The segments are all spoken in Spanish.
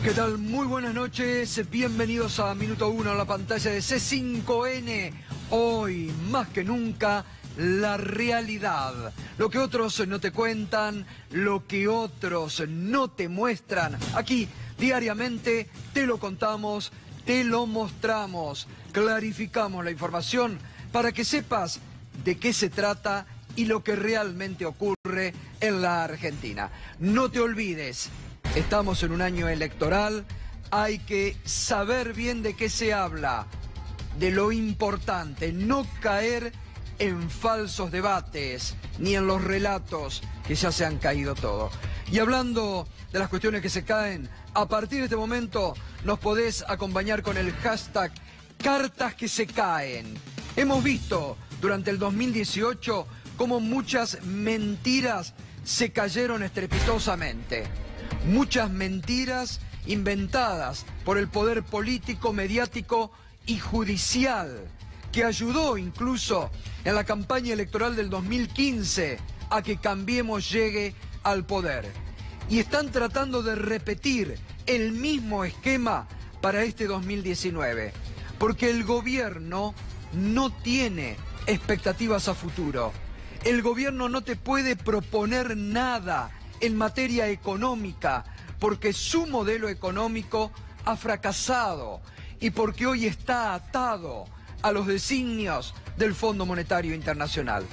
¿Qué tal? Muy buenas noches, bienvenidos a Minuto 1 en la pantalla de C5N. Hoy, más que nunca, la realidad. Lo que otros no te cuentan, lo que otros no te muestran. Aquí, diariamente, te lo contamos, te lo mostramos, clarificamos la información para que sepas de qué se trata y lo que realmente ocurre en la Argentina. No te olvides. Estamos en un año electoral, hay que saber bien de qué se habla, de lo importante, no caer en falsos debates, ni en los relatos que ya se han caído todos. Y hablando de las cuestiones que se caen, a partir de este momento nos podés acompañar con el hashtag Cartas que se caen. Hemos visto durante el 2018 cómo muchas mentiras se cayeron estrepitosamente. Muchas mentiras inventadas por el poder político, mediático y judicial, que ayudó incluso en la campaña electoral del 2015 a que Cambiemos llegue al poder. Y están tratando de repetir el mismo esquema para este 2019, porque el gobierno no tiene expectativas a futuro. El gobierno no te puede proponer nada en materia económica, porque su modelo económico ha fracasado y porque hoy está atado a los designios del Fondo Monetario Internacional.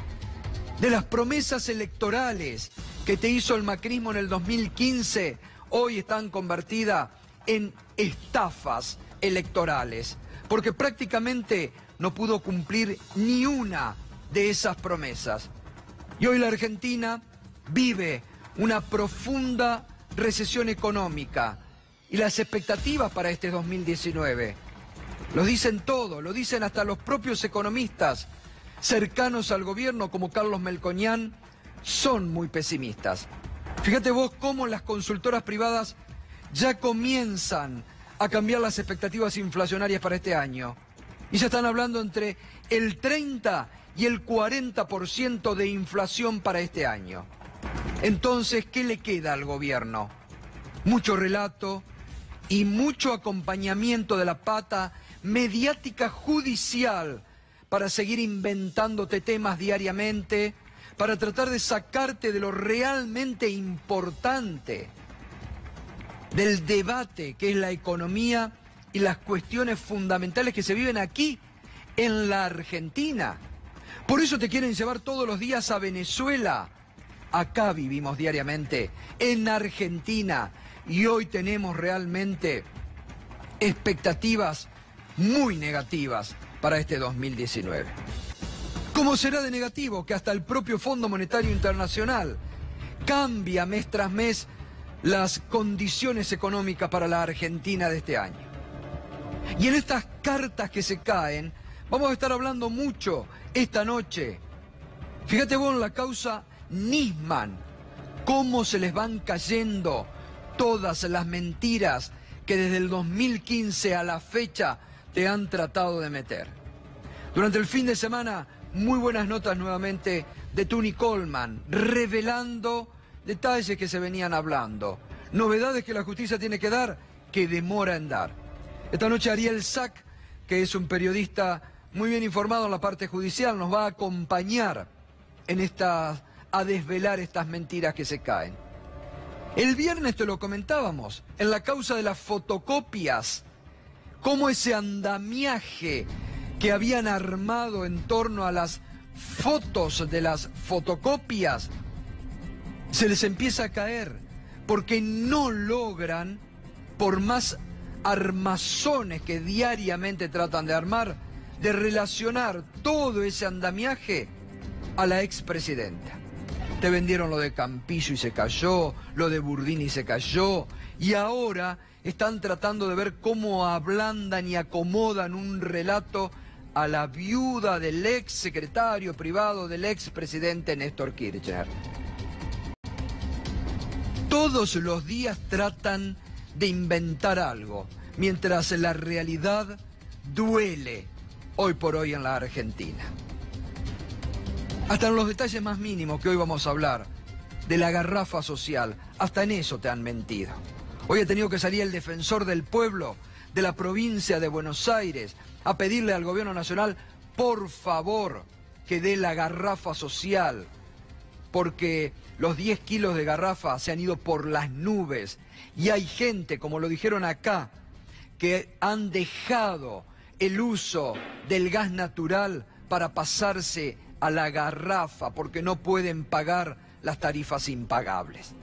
De las promesas electorales que te hizo el macrismo en el 2015, hoy están convertidas en estafas electorales, porque prácticamente no pudo cumplir ni una de esas promesas. Y hoy la Argentina vive una profunda recesión económica y las expectativas para este 2019. Lo dicen todo, lo dicen hasta los propios economistas cercanos al gobierno como Carlos Melconian, son muy pesimistas. Fíjate vos cómo las consultoras privadas ya comienzan a cambiar las expectativas inflacionarias para este año. Y ya están hablando entre el 30 y el 40% de inflación para este año. Entonces, ¿qué le queda al gobierno? Mucho relato y mucho acompañamiento de la pata mediática judicial para seguir inventándote temas diariamente, para tratar de sacarte de lo realmente importante, del debate que es la economía y las cuestiones fundamentales que se viven aquí en la Argentina. Por eso te quieren llevar todos los días a Venezuela. Acá vivimos diariamente, en Argentina, y hoy tenemos realmente expectativas muy negativas para este 2019. ¿Cómo será de negativo que hasta el propio Fondo Monetario Internacional cambia mes tras mes las condiciones económicas para la Argentina de este año? Y en estas cartas que se caen, vamos a estar hablando mucho esta noche. Fíjate vos en la causa Nisman, cómo se les van cayendo todas las mentiras que desde el 2015 a la fecha te han tratado de meter. Durante el fin de semana, muy buenas notas nuevamente de Tuni Coleman, revelando detalles que se venían hablando, novedades que la justicia tiene que dar, que demora en dar. Esta noche Ariel Sack, que es un periodista muy bien informado en la parte judicial, nos va a acompañar en a desvelar estas mentiras que se caen. El viernes te lo comentábamos, en la causa de las fotocopias, cómo ese andamiaje que habían armado en torno a las fotos de las fotocopias se les empieza a caer, porque no logran, por más armazones que diariamente tratan de armar, de relacionar todo ese andamiaje a la expresidenta. Te vendieron lo de Campillo y se cayó, lo de Burdini y se cayó, y ahora están tratando de ver cómo ablandan y acomodan un relato a la viuda del ex secretario privado del expresidente Néstor Kirchner. Todos los días tratan de inventar algo, mientras la realidad duele hoy por hoy en la Argentina. Hasta en los detalles más mínimos que hoy vamos a hablar, de la garrafa social, hasta en eso te han mentido. Hoy ha tenido que salir el defensor del pueblo de la provincia de Buenos Aires a pedirle al gobierno nacional, por favor, que dé la garrafa social, porque los 10 kilos de garrafa se han ido por las nubes y hay gente, como lo dijeron acá, que han dejado el uso del gas natural para pasarse a la garrafa porque no pueden pagar las tarifas impagables.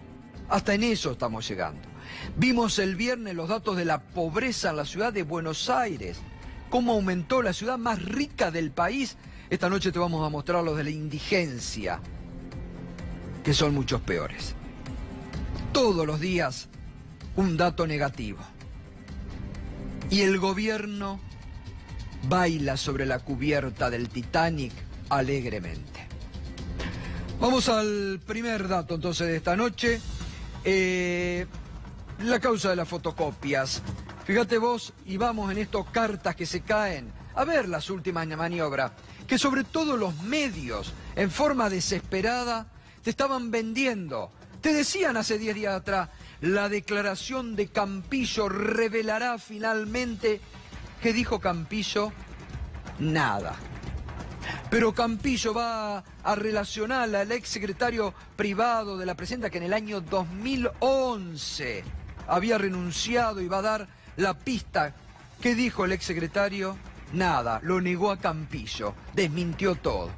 Hasta en eso estamos llegando. Vimos el viernes los datos de la pobreza en la ciudad de Buenos Aires, cómo aumentó, la ciudad más rica del país. Esta noche te vamos a mostrar los de la indigencia, que son muchos peores. Todos los días un dato negativo. Y el gobierno baila sobre la cubierta del Titanic alegremente. Vamos al primer dato entonces de esta noche. La causa de las fotocopias. Fíjate vos, y vamos en estos cartas que se caen, a ver las últimas maniobras, que sobre todo los medios, en forma desesperada, te estaban vendiendo. Te decían hace 10 días atrás, la declaración de Campillo revelará finalmente. ¿Qué dijo Campillo? Nada. Pero Campillo va a relacionar al ex secretario privado de la presidenta que en el año 2011 había renunciado y va a dar la pista. ¿Qué dijo el ex secretario? Nada, lo negó a Campillo, desmintió todo.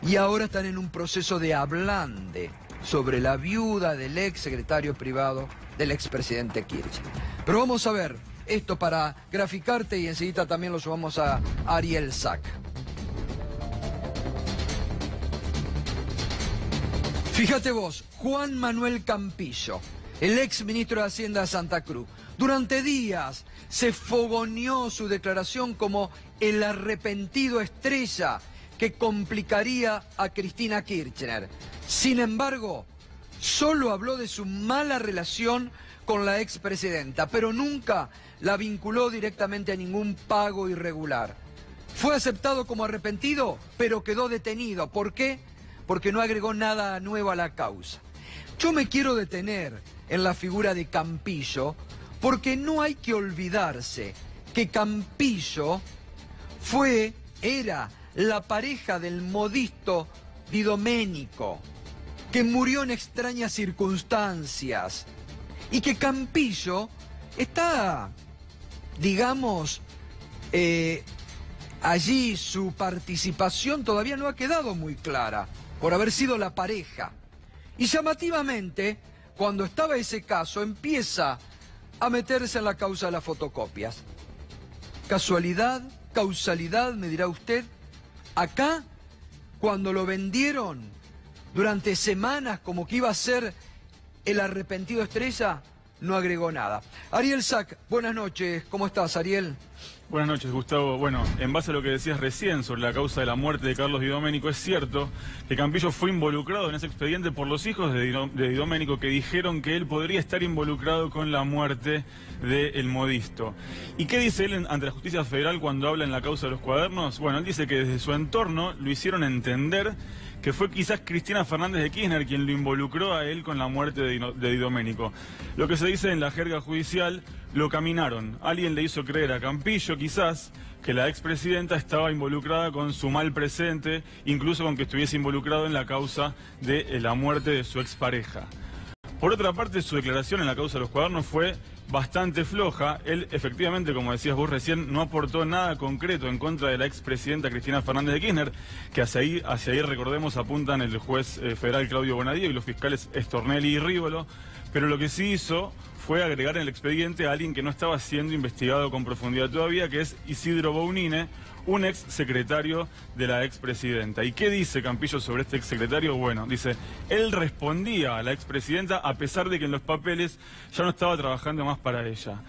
Y ahora están en un proceso de ablande sobre la viuda del ex secretario privado del expresidente Kirchner. Pero vamos a ver esto para graficarte y enseguida también lo subamos a Ariel Sack. Fíjate vos, Juan Manuel Campillo, el ex ministro de Hacienda de Santa Cruz, durante días se fogoneó su declaración como el arrepentido estrella que complicaría a Cristina Kirchner. Sin embargo, solo habló de su mala relación con la expresidenta, pero nunca la vinculó directamente a ningún pago irregular. Fue aceptado como arrepentido, pero quedó detenido. ¿Por qué? Porque no agregó nada nuevo a la causa. Yo me quiero detener en la figura de Campillo, porque no hay que olvidarse que Campillo era la pareja del modisto Di Domenico, que murió en extrañas circunstancias, y que Campillo está, digamos, allí su participación todavía no ha quedado muy clara, por haber sido la pareja. Y llamativamente, cuando estaba ese caso, empieza a meterse en la causa de las fotocopias. ¿Casualidad? ¿Causalidad? Me dirá usted. Acá, cuando lo vendieron durante semanas como que iba a ser el arrepentido estrella, no agregó nada. Ariel Sack, buenas noches. ¿Cómo estás, Ariel? Buenas noches, Gustavo. Bueno, en base a lo que decías recién sobre la causa de la muerte de Carlos Di Domenico, es cierto que Campillo fue involucrado en ese expediente por los hijos de Di Domenico, que dijeron que él podría estar involucrado con la muerte del modisto. ¿Y qué dice él ante la justicia federal cuando habla en la causa de los cuadernos? Bueno, él dice que desde su entorno lo hicieron entender que fue quizás Cristina Fernández de Kirchner quien lo involucró a él con la muerte de Di Domenico. Lo que se dice en la jerga judicial, lo caminaron. Alguien le hizo creer a Campillo, quizás, que la expresidenta estaba involucrada con su mal presente, incluso con que estuviese involucrado en la causa de la muerte de su expareja. Por otra parte, su declaración en la causa de los cuadernos fue bastante floja. Él, efectivamente, como decías vos recién, no aportó nada concreto en contra de la expresidenta Cristina Fernández de Kirchner, que hacia ahí, recordemos, apuntan el juez federal Claudio Bonadío y los fiscales Stornelli y Rívolo, pero lo que sí hizo fue agregar en el expediente a alguien que no estaba siendo investigado con profundidad todavía, que es Isidro Bounine, un ex secretario de la expresidenta. ¿Y qué dice Campillo sobre este ex secretario? Bueno, dice, él respondía a la expresidenta a pesar de que en los papeles ya no estaba trabajando más para ella.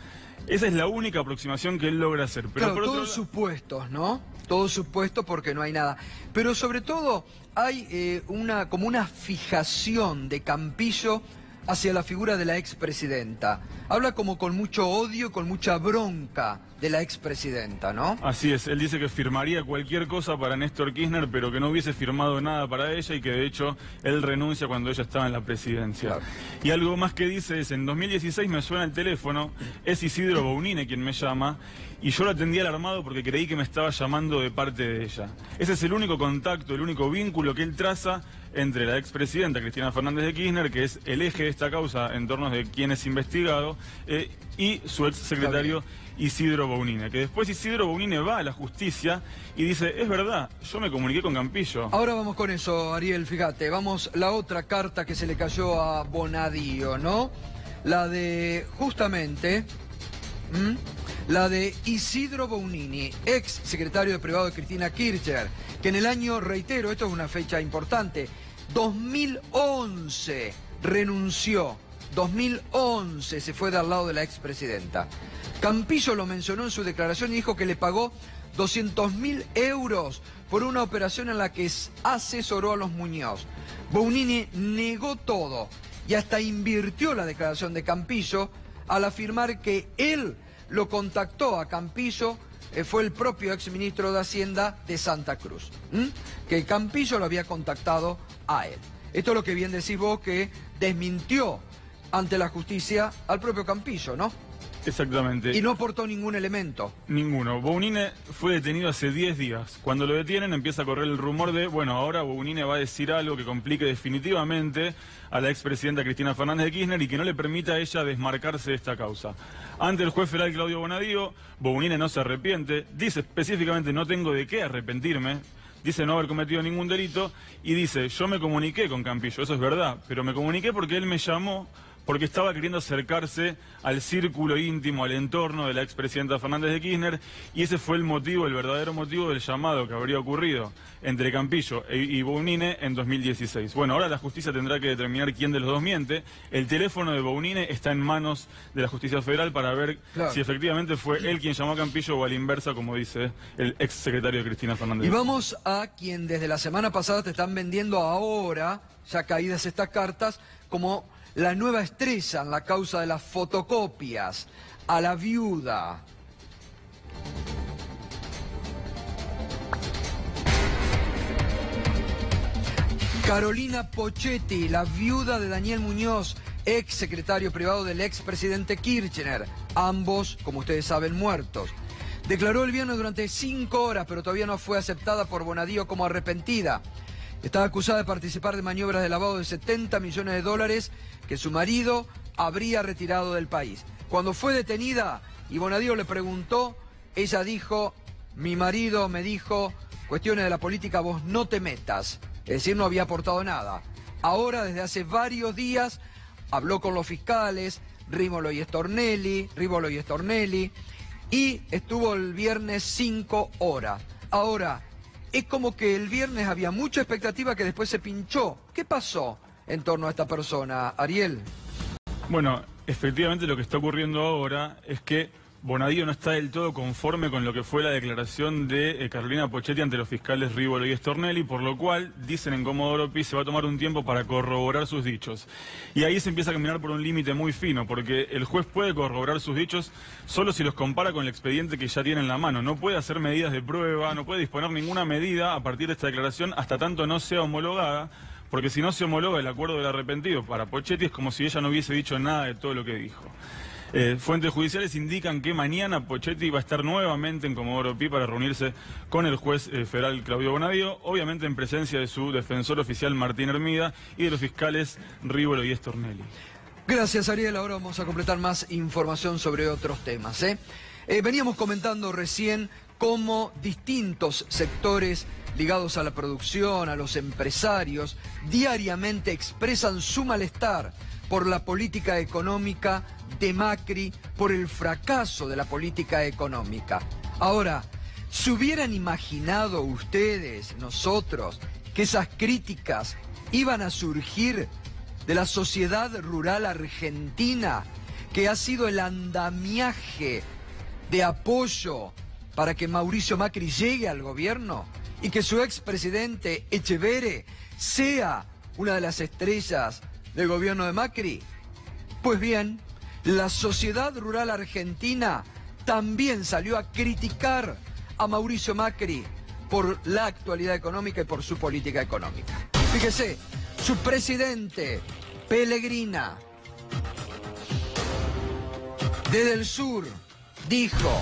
Esa es la única aproximación que él logra hacer. Pero claro, todos supuestos, ¿no? Todos supuestos porque no hay nada. Pero sobre todo hay como una fijación de Campillo hacia la figura de la expresidenta. Habla como con mucho odio, con mucha bronca de la expresidenta, ¿no? Así es, él dice que firmaría cualquier cosa para Néstor Kirchner, pero que no hubiese firmado nada para ella y que de hecho él renuncia cuando ella estaba en la presidencia. Claro. Y algo más que dice es, en 2016 me suena el teléfono, es Isidro Bounine quien me llama, y yo lo atendí alarmado porque creí que me estaba llamando de parte de ella. Ese es el único contacto, el único vínculo que él traza entre la expresidenta Cristina Fernández de Kirchner, que es el eje de esta causa en torno de quién es investigado, y su exsecretario Isidro Bounine, que después Isidro Bounine va a la justicia y dice, es verdad, yo me comuniqué con Campillo. Ahora vamos con eso, Ariel, fíjate, vamos, la otra carta que se le cayó a Bonadío, ¿no? La de, justamente, la de Isidro Bounine, ex secretario de privado de Cristina Kirchner, que en el año, reitero, esto es una fecha importante, 2011 renunció, 2011 se fue del lado de la expresidenta. Campillo lo mencionó en su declaración y dijo que le pagó 200.000 euros por una operación en la que asesoró a los Muñoz. Bounine negó todo y hasta invirtió la declaración de Campillo al afirmar que él lo contactó a Campillo, fue el propio exministro de Hacienda de Santa Cruz, que Campillo lo había contactado a él. Esto es lo que bien decís vos, que desmintió ante la justicia al propio Campillo, ¿no? Exactamente. Y no aportó ningún elemento. Ninguno. Bounine fue detenido hace 10 días. Cuando lo detienen empieza a correr el rumor de, bueno, ahora Bounine va a decir algo que complique definitivamente a la expresidenta Cristina Fernández de Kirchner y que no le permita a ella desmarcarse de esta causa. Ante el juez federal Claudio Bonadío, Bounine no se arrepiente, dice específicamente no tengo de qué arrepentirme, dice no haber cometido ningún delito y dice yo me comuniqué con Campillo, eso es verdad, pero me comuniqué porque él me llamó porque estaba queriendo acercarse al círculo íntimo, al entorno de la expresidenta Fernández de Kirchner, y ese fue el motivo, el verdadero motivo del llamado que habría ocurrido entre Campillo y Bounine en 2016. Bueno, ahora la justicia tendrá que determinar quién de los dos miente. El teléfono de Bounine está en manos de la justicia federal para ver si efectivamente fue él quien llamó a Campillo o a la inversa, como dice el ex secretario de Cristina Fernández. Y vamos a quien desde la semana pasada te están vendiendo ahora, ya caídas estas cartas, como la nueva estrella en la causa de las fotocopias, a la viuda. Carolina Pocchetti, la viuda de Daniel Muñoz, ex secretario privado del expresidente Kirchner, ambos, como ustedes saben, muertos. Declaró el viernes durante 5 horas, pero todavía no fue aceptada por Bonadío como arrepentida. Estaba acusada de participar de maniobras de lavado de 70 millones de dólares que su marido habría retirado del país. Cuando fue detenida y Bonadío le preguntó, ella dijo, mi marido me dijo, cuestiones de la política vos no te metas. Es decir, no había aportado nada. Ahora, desde hace varios días, habló con los fiscales, Rívolo y Stornelli, y estuvo el viernes 5 horas. Ahora, es como que el viernes había mucha expectativa que después se pinchó. ¿Qué pasó en torno a esta persona, Ariel? Bueno, efectivamente lo que está ocurriendo ahora es que Bonadío no está del todo conforme con lo que fue la declaración de Carolina Pocchetti ante los fiscales Rívolo y Stornelli, por lo cual, dicen en Comodoro Pi, se va a tomar un tiempo para corroborar sus dichos. Y ahí se empieza a caminar por un límite muy fino, porque el juez puede corroborar sus dichos solo si los compara con el expediente que ya tiene en la mano. No puede hacer medidas de prueba, no puede disponer ninguna medida a partir de esta declaración hasta tanto no sea homologada, porque si no se homologa el acuerdo del arrepentido para Pocchetti es como si ella no hubiese dicho nada de todo lo que dijo. Fuentes judiciales indican que mañana Pocchetti va a estar nuevamente en Comodoro Pi para reunirse con el juez federal Claudio Bonadío, obviamente en presencia de su defensor oficial Martín Hermida y de los fiscales Rívolo y Stornelli. Gracias, Ariel. Ahora vamos a completar más información sobre otros temas. Veníamos comentando recién cómo distintos sectores ligados a la producción, a los empresarios, diariamente expresan su malestar por la política económica de Macri, por el fracaso de la política económica. Ahora, ¿se hubieran imaginado ustedes, nosotros, que esas críticas iban a surgir de la sociedad rural argentina, que ha sido el andamiaje de apoyo para que Mauricio Macri llegue al gobierno y que su expresidente Echeverre sea una de las estrellas del gobierno de Macri? Pues bien, la sociedad rural argentina también salió a criticar a Mauricio Macri por la actualidad económica y por su política económica. Fíjese, su presidente, Pellegrina, desde el sur, dijo: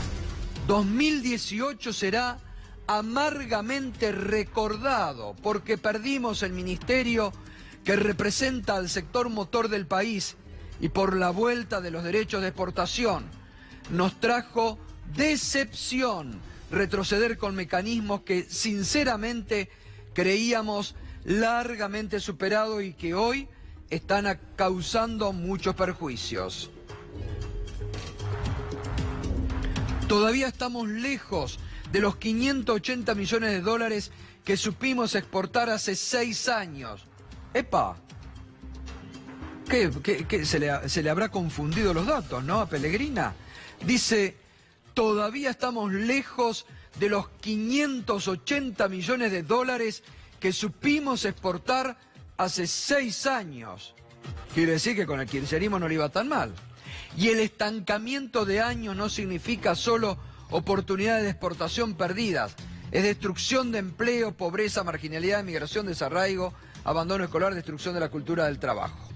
2018 será amargamente recordado porque perdimos el ministerio que representa al sector motor del país y por la vuelta de los derechos de exportación nos trajo decepción retroceder con mecanismos que sinceramente creíamos largamente superados y que hoy están causando muchos perjuicios. Todavía estamos lejos de los 580 millones de dólares que supimos exportar hace 6 años. ¡Epa! ¿Qué? Se le habrá confundido los datos, ¿no? A Pellegrina. Dice, todavía estamos lejos de los 580 millones de dólares que supimos exportar hace 6 años. Quiere decir que con el kirchnerismo no le iba tan mal. Y el estancamiento de años no significa solo oportunidades de exportación perdidas. Es destrucción de empleo, pobreza, marginalidad, migración, desarraigo, abandono escolar, destrucción de la cultura del trabajo.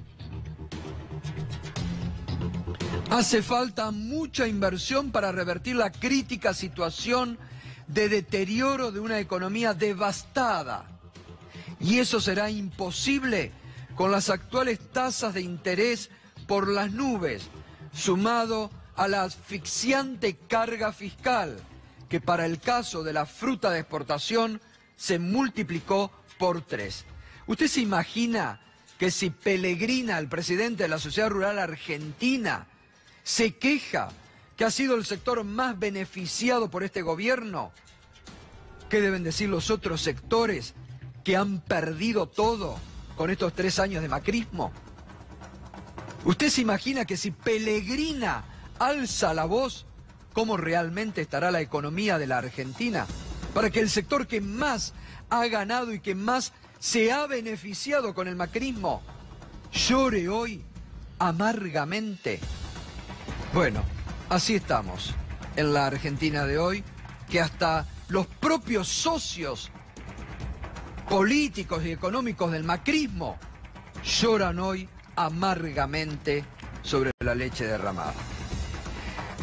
Hace falta mucha inversión para revertir la crítica situación de deterioro de una economía devastada. Y eso será imposible con las actuales tasas de interés por las nubes, sumado a la asfixiante carga fiscal, que para el caso de la fruta de exportación se multiplicó por 3. ¿Usted se imagina que si Pellegrina, el presidente de la Sociedad Rural Argentina, se queja que ha sido el sector más beneficiado por este gobierno, qué deben decir los otros sectores que han perdido todo con estos 3 años de macrismo? ¿Usted se imagina que si Pellegrina alza la voz, cómo realmente estará la economía de la Argentina? Para que el sector que más ha ganado y que más se ha beneficiado con el macrismo llore hoy amargamente. Bueno, así estamos en la Argentina de hoy, que hasta los propios socios políticos y económicos del macrismo lloran hoy amargamente sobre la leche derramada.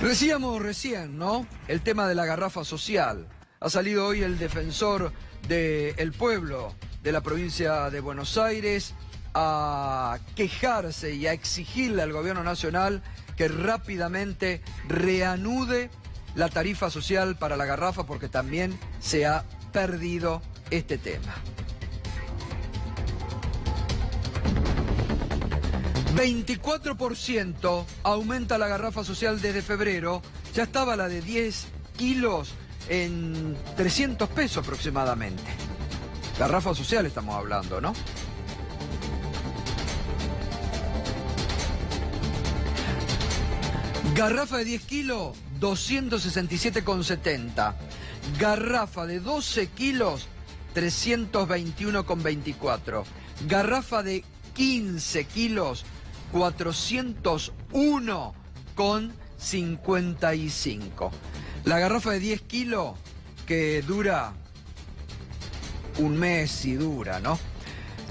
Decíamos recién, ¿no?, el tema de la garrafa social. Ha salido hoy el defensor del pueblo de la provincia de Buenos Aires a quejarse y a exigirle al gobierno nacional que rápidamente reanude la tarifa social para la garrafa, porque también se ha perdido este tema. 24% aumenta la garrafa social desde febrero. Ya estaba la de 10 kilos en 300 pesos aproximadamente. Garrafa social estamos hablando, ¿no? Garrafa de 10 kilos, 267,70. Garrafa de 12 kilos, 321,24. Garrafa de 15 kilos, 401,55. La garrafa de 10 kilos que dura un mes y dura, ¿no?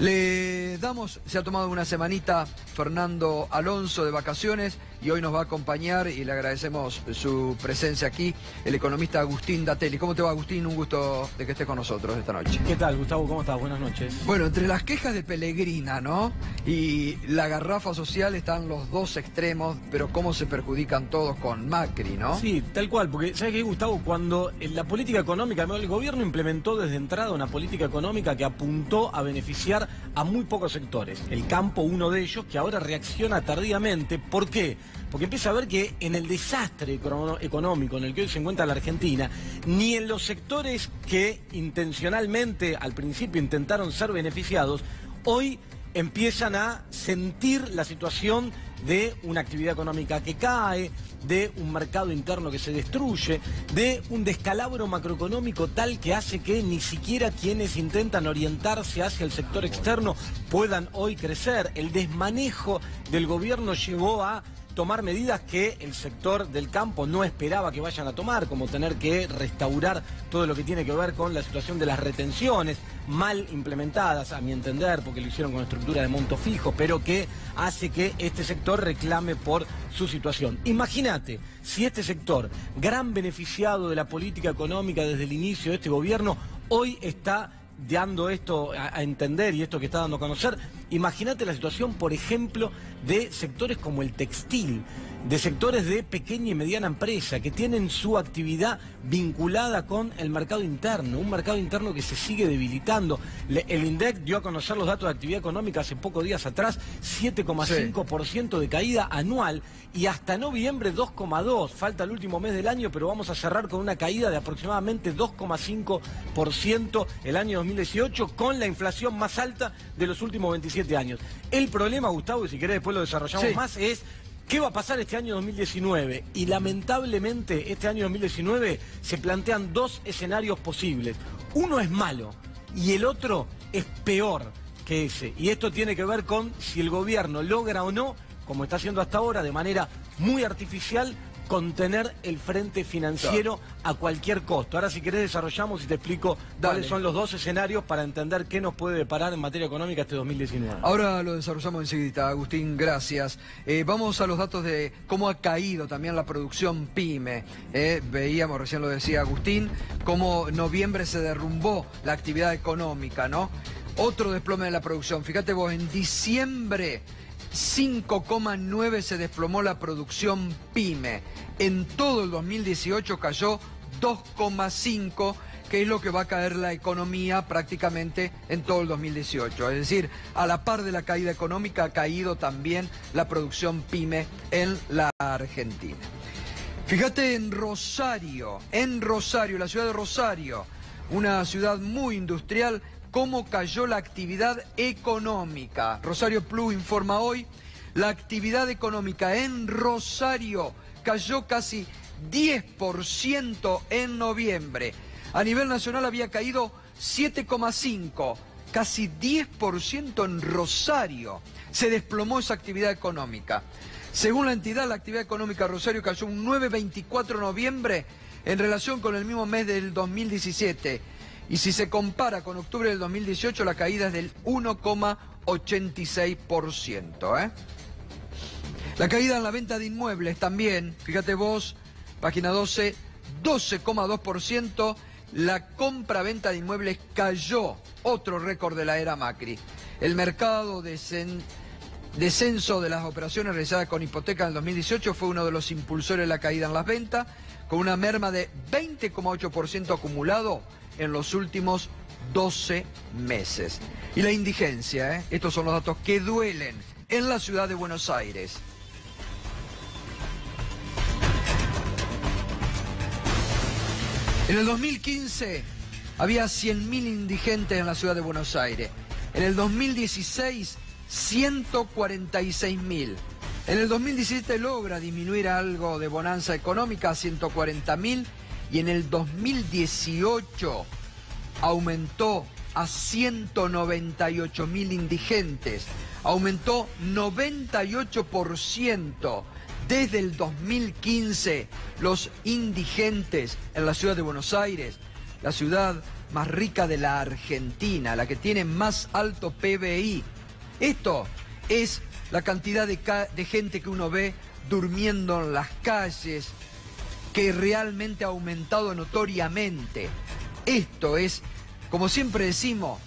Le damos, se ha tomado una semanita Fernando Alonso de vacaciones y hoy nos va a acompañar y le agradecemos su presencia aquí, el economista Agustín Datelli. ¿Cómo te va, Agustín? Un gusto de que estés con nosotros esta noche. ¿Qué tal, Gustavo? ¿Cómo estás? Buenas noches. Bueno, entre las quejas de Pellegrina, ¿no?, y la garrafa social están los dos extremos, pero cómo se perjudican todos con Macri, ¿no? Sí, tal cual, porque ¿sabes qué, Gustavo? Cuando en la política económica, el gobierno implementó desde entrada una política económica que apuntó a beneficiar a muy pocos sectores. El campo, uno de ellos, que ahora reacciona tardíamente. ¿Por qué? Porque empieza a ver que en el desastre económico en el que hoy se encuentra la Argentina, ni en los sectores que intencionalmente al principio intentaron ser beneficiados, hoy empiezan a sentir la situación de una actividad económica que cae, de un mercado interno que se destruye, de un descalabro macroeconómico tal que hace que ni siquiera quienes intentan orientarse hacia el sector externo puedan hoy crecer. El desmanejo del gobierno llevó a tomar medidas que el sector del campo no esperaba que vayan a tomar, como tener que restaurar todo lo que tiene que ver con la situación de las retenciones, mal implementadas, a mi entender, porque lo hicieron con estructura de monto fijo, pero que hace que este sector reclame por su situación. Imagínate, si este sector, gran beneficiado de la política económica desde el inicio de este gobierno, hoy está dando esto a entender y esto que está dando a conocer. Imagínate la situación, por ejemplo, de sectores como el textil, de sectores de pequeña y mediana empresa que tienen su actividad vinculada con el mercado interno, un mercado interno que se sigue debilitando. El INDEC dio a conocer los datos de actividad económica hace pocos días atrás, 7,5% de caída anual, y hasta noviembre 2,2%. Falta el último mes del año, pero vamos a cerrar con una caída de aproximadamente 2,5% el año 2018, con la inflación más alta de los últimos 27 años. El problema, Gustavo, y si querés después lo desarrollamos más, es ¿qué va a pasar este año 2019? Y lamentablemente este año 2019 se plantean dos escenarios posibles. Uno es malo y el otro es peor que ese. Y esto tiene que ver con si el gobierno logra o no, como está haciendo hasta ahora, de manera muy artificial, contener el frente financiero a cualquier costo. Ahora, si querés, desarrollamos y te explico cuáles son los dos escenarios para entender qué nos puede deparar en materia económica este 2019. Ahora lo desarrollamos enseguida, Agustín, gracias. Vamos a los datos de cómo ha caído también la producción PYME. Veíamos, recién lo decía Agustín, cómo en noviembre se derrumbó la actividad económica, ¿no? Otro desplome de la producción. Fíjate vos, en diciembre 5,9 se desplomó la producción PYME. En todo el 2018 cayó 2,5, que es lo que va a caer la economía prácticamente en todo el 2018. Es decir, a la par de la caída económica ha caído también la producción PYME en la Argentina. Fíjate en Rosario, la ciudad de Rosario, una ciudad muy industrial, cómo cayó la actividad económica. Rosario Plus informa hoy, la actividad económica en Rosario cayó casi 10% en noviembre. A nivel nacional había caído 7,5%, casi 10% en Rosario. Se desplomó esa actividad económica. Según la entidad, la actividad económica de Rosario cayó un 9,24% en noviembre en relación con el mismo mes del 2017. Y si se compara con octubre del 2018, la caída es del 1,86%. La caída en la venta de inmuebles también, fíjate vos, página 12, 12,2%. La compra-venta de inmuebles cayó, otro récord de la era Macri. El mercado descenso de las operaciones realizadas con hipoteca en el 2018 fue uno de los impulsores de la caída en las ventas, con una merma de 20,8% acumulado en los últimos 12 meses. Y la indigencia, estos son los datos que duelen en la ciudad de Buenos Aires. En el 2015 había 100.000 indigentes en la ciudad de Buenos Aires. En el 2016, 146.000. En el 2017 logra disminuir algo de bonanza económica a 140.000. Y en el 2018 aumentó a 198.000 indigentes. Aumentó 98%. Desde el 2015, los indigentes en la ciudad de Buenos Aires, la ciudad más rica de la Argentina, la que tiene más alto PBI. Esto es la cantidad de gente que uno ve durmiendo en las calles, que realmente ha aumentado notoriamente. Esto es, como siempre decimos,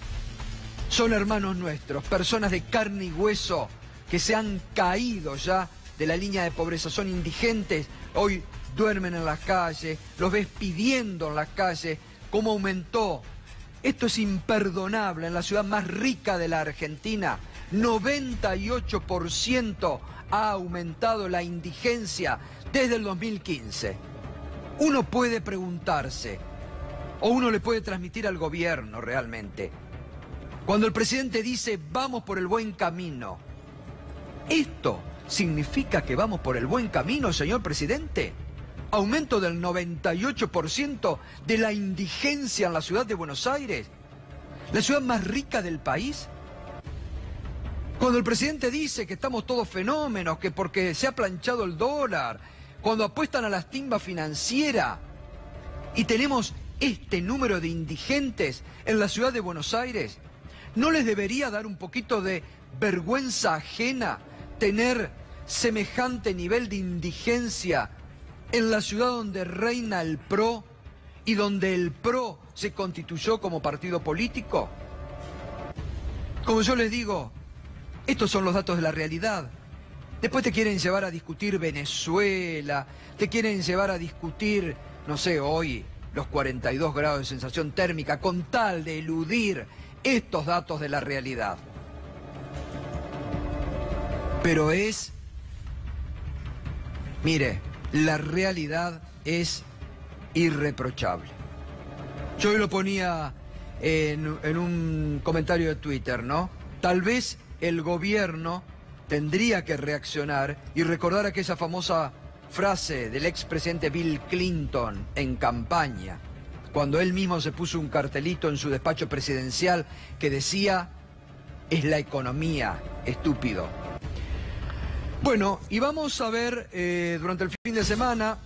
son hermanos nuestros, personas de carne y hueso que se han caído ya de la línea de pobreza, son indigentes, hoy duermen en las calles, los ves pidiendo en las calles, cómo aumentó. Esto es imperdonable en la ciudad más rica de la Argentina. 98% ha aumentado la indigencia desde el 2015. Uno puede preguntarse, o uno le puede transmitir al gobierno realmente, cuando el presidente dice vamos por el buen camino, esto significa que vamos por el buen camino, señor presidente? Aumento del 98% de la indigencia en la ciudad de Buenos Aires, la ciudad más rica del país. Cuando el presidente dice que estamos todos fenómenos, que porque se ha planchado el dólar, cuando apuestan a la timba financiera y tenemos este número de indigentes en la ciudad de Buenos Aires, ¿no les debería dar un poquito de vergüenza ajena tener semejante nivel de indigencia en la ciudad donde reina el PRO y donde el PRO se constituyó como partido político? Como yo les digo, estos son los datos de la realidad. Después te quieren llevar a discutir Venezuela, te quieren llevar a discutir, no sé, hoy los 42 grados de sensación térmica, con tal de eludir estos datos de la realidad. Pero mire, la realidad es irreprochable. Yo hoy lo ponía en un comentario de Twitter, ¿no? Tal vez el gobierno tendría que reaccionar y recordar aquella famosa frase del expresidente Bill Clinton en campaña, cuando él mismo se puso un cartelito en su despacho presidencial que decía: es la economía, estúpido. Bueno, y vamos a ver durante el fin de semana,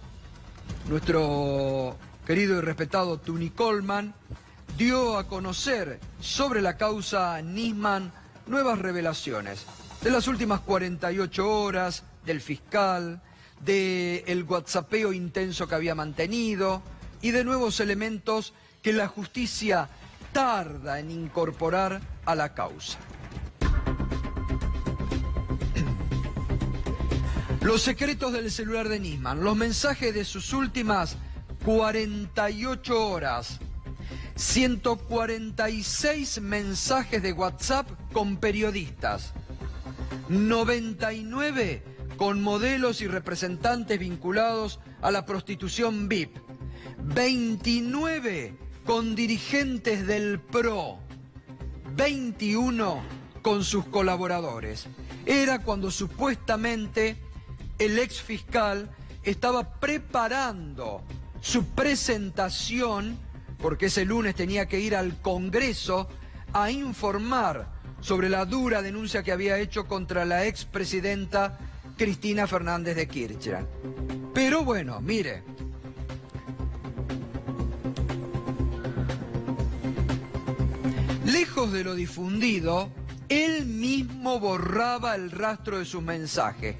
nuestro querido y respetado Tuni Coleman dio a conocer sobre la causa Nisman nuevas revelaciones de las últimas 48 horas, del fiscal, del whatsappeo intenso que había mantenido y de nuevos elementos que la justicia tarda en incorporar a la causa. Los secretos del celular de Nisman, los mensajes de sus últimas 48 horas, 146 mensajes de WhatsApp con periodistas, 99 con modelos y representantes vinculados a la prostitución VIP, 29 con dirigentes del PRO, 21 con sus colaboradores. Era cuando supuestamente el ex fiscal estaba preparando su presentación, porque ese lunes tenía que ir al Congreso a informar sobre la dura denuncia que había hecho contra la expresidenta Cristina Fernández de Kirchner. Pero bueno, mire, lejos de lo difundido, él mismo borraba el rastro de sus mensajes.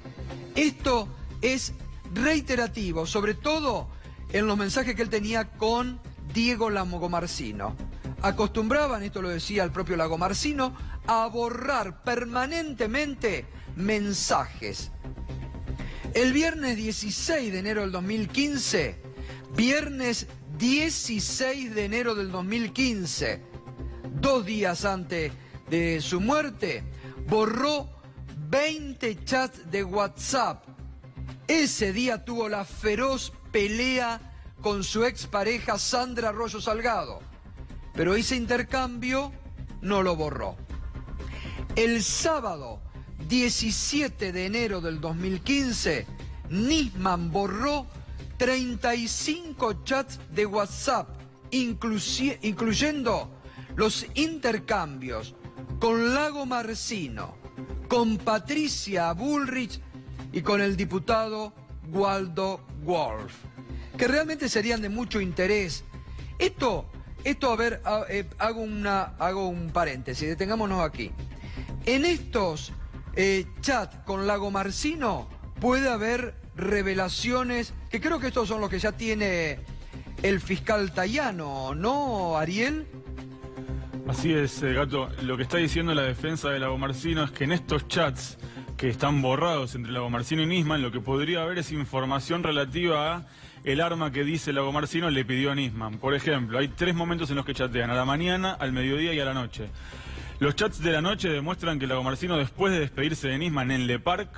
Esto es reiterativo, sobre todo en los mensajes que él tenía con Diego Lagomarsino. Acostumbraban, esto lo decía el propio Lagomarsino, a borrar permanentemente mensajes. El viernes 16 de enero del 2015, viernes 16 de enero del 2015, 2 días antes de su muerte, borró 20 chats de WhatsApp. Ese día tuvo la feroz pelea con su expareja Sandra Arroyo Salgado, pero ese intercambio no lo borró. El sábado 17 de enero del 2015, Nisman borró 35 chats de WhatsApp, incluyendo los intercambios con Lagomarsino, con Patricia Bullrich y con el diputado Waldo Wolf, que realmente serían de mucho interés. Esto a ver, hago un paréntesis, detengámonos aquí. En estos chats con Lagomarsino puede haber revelaciones, que creo que estos son los que ya tiene el fiscal Tayano, ¿no, Ariel? Así es, Gato. Lo que está diciendo la defensa de Lagomarsino es que en estos chats que están borrados entre Lagomarsino y Nisman, lo que podría haber es información relativa a el arma que dice Lagomarsino le pidió a Nisman. Por ejemplo, hay 3 momentos en los que chatean: a la mañana, al mediodía y a la noche. Los chats de la noche demuestran que Lagomarsino, después de despedirse de Nisman en Le Parc,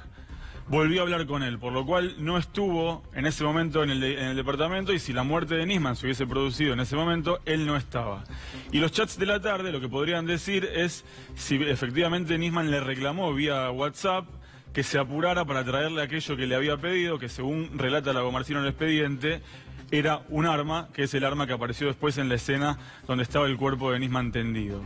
volvió a hablar con él, por lo cual no estuvo en ese momento en el departamento, y si la muerte de Nisman se hubiese producido en ese momento, él no estaba. Y los chats de la tarde lo que podrían decir es si efectivamente Nisman le reclamó vía WhatsApp que se apurara para traerle aquello que le había pedido, que según relata Lagomarsino en el expediente, era un arma, que es el arma que apareció después en la escena donde estaba el cuerpo de Nisman tendido.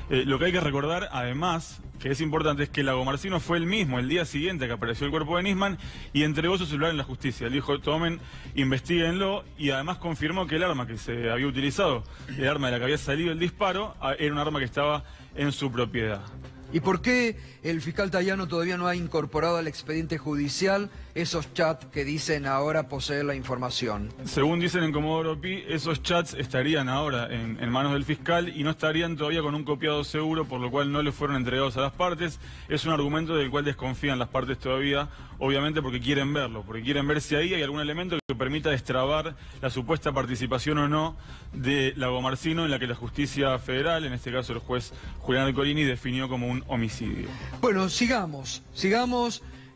Lo que hay que recordar, además, que es importante, es que Lagomarsino fue el mismo el día siguiente que apareció el cuerpo de Nisman y entregó su celular en la justicia. Él dijo, tomen, investíguenlo, y además confirmó que el arma que se había utilizado, el arma de la que había salido el disparo, era un arma que estaba en su propiedad. ¿Y por qué el fiscal Tayano todavía no ha incorporado al expediente judicial esos chats que dicen ahora poseer la información? Según dicen en Comodoro Pi, esos chats estarían ahora en manos del fiscal y no estarían todavía con un copiado seguro, por lo cual no le fueron entregados a las partes. Es un argumento del cual desconfían las partes todavía, obviamente porque quieren verlo, porque quieren ver si ahí hay algún elemento que permita destrabar la supuesta participación o no de Lagomarsino en la que la justicia federal, en este caso el juez Julián Alcolini, definió como un homicidio. Bueno, sigamos.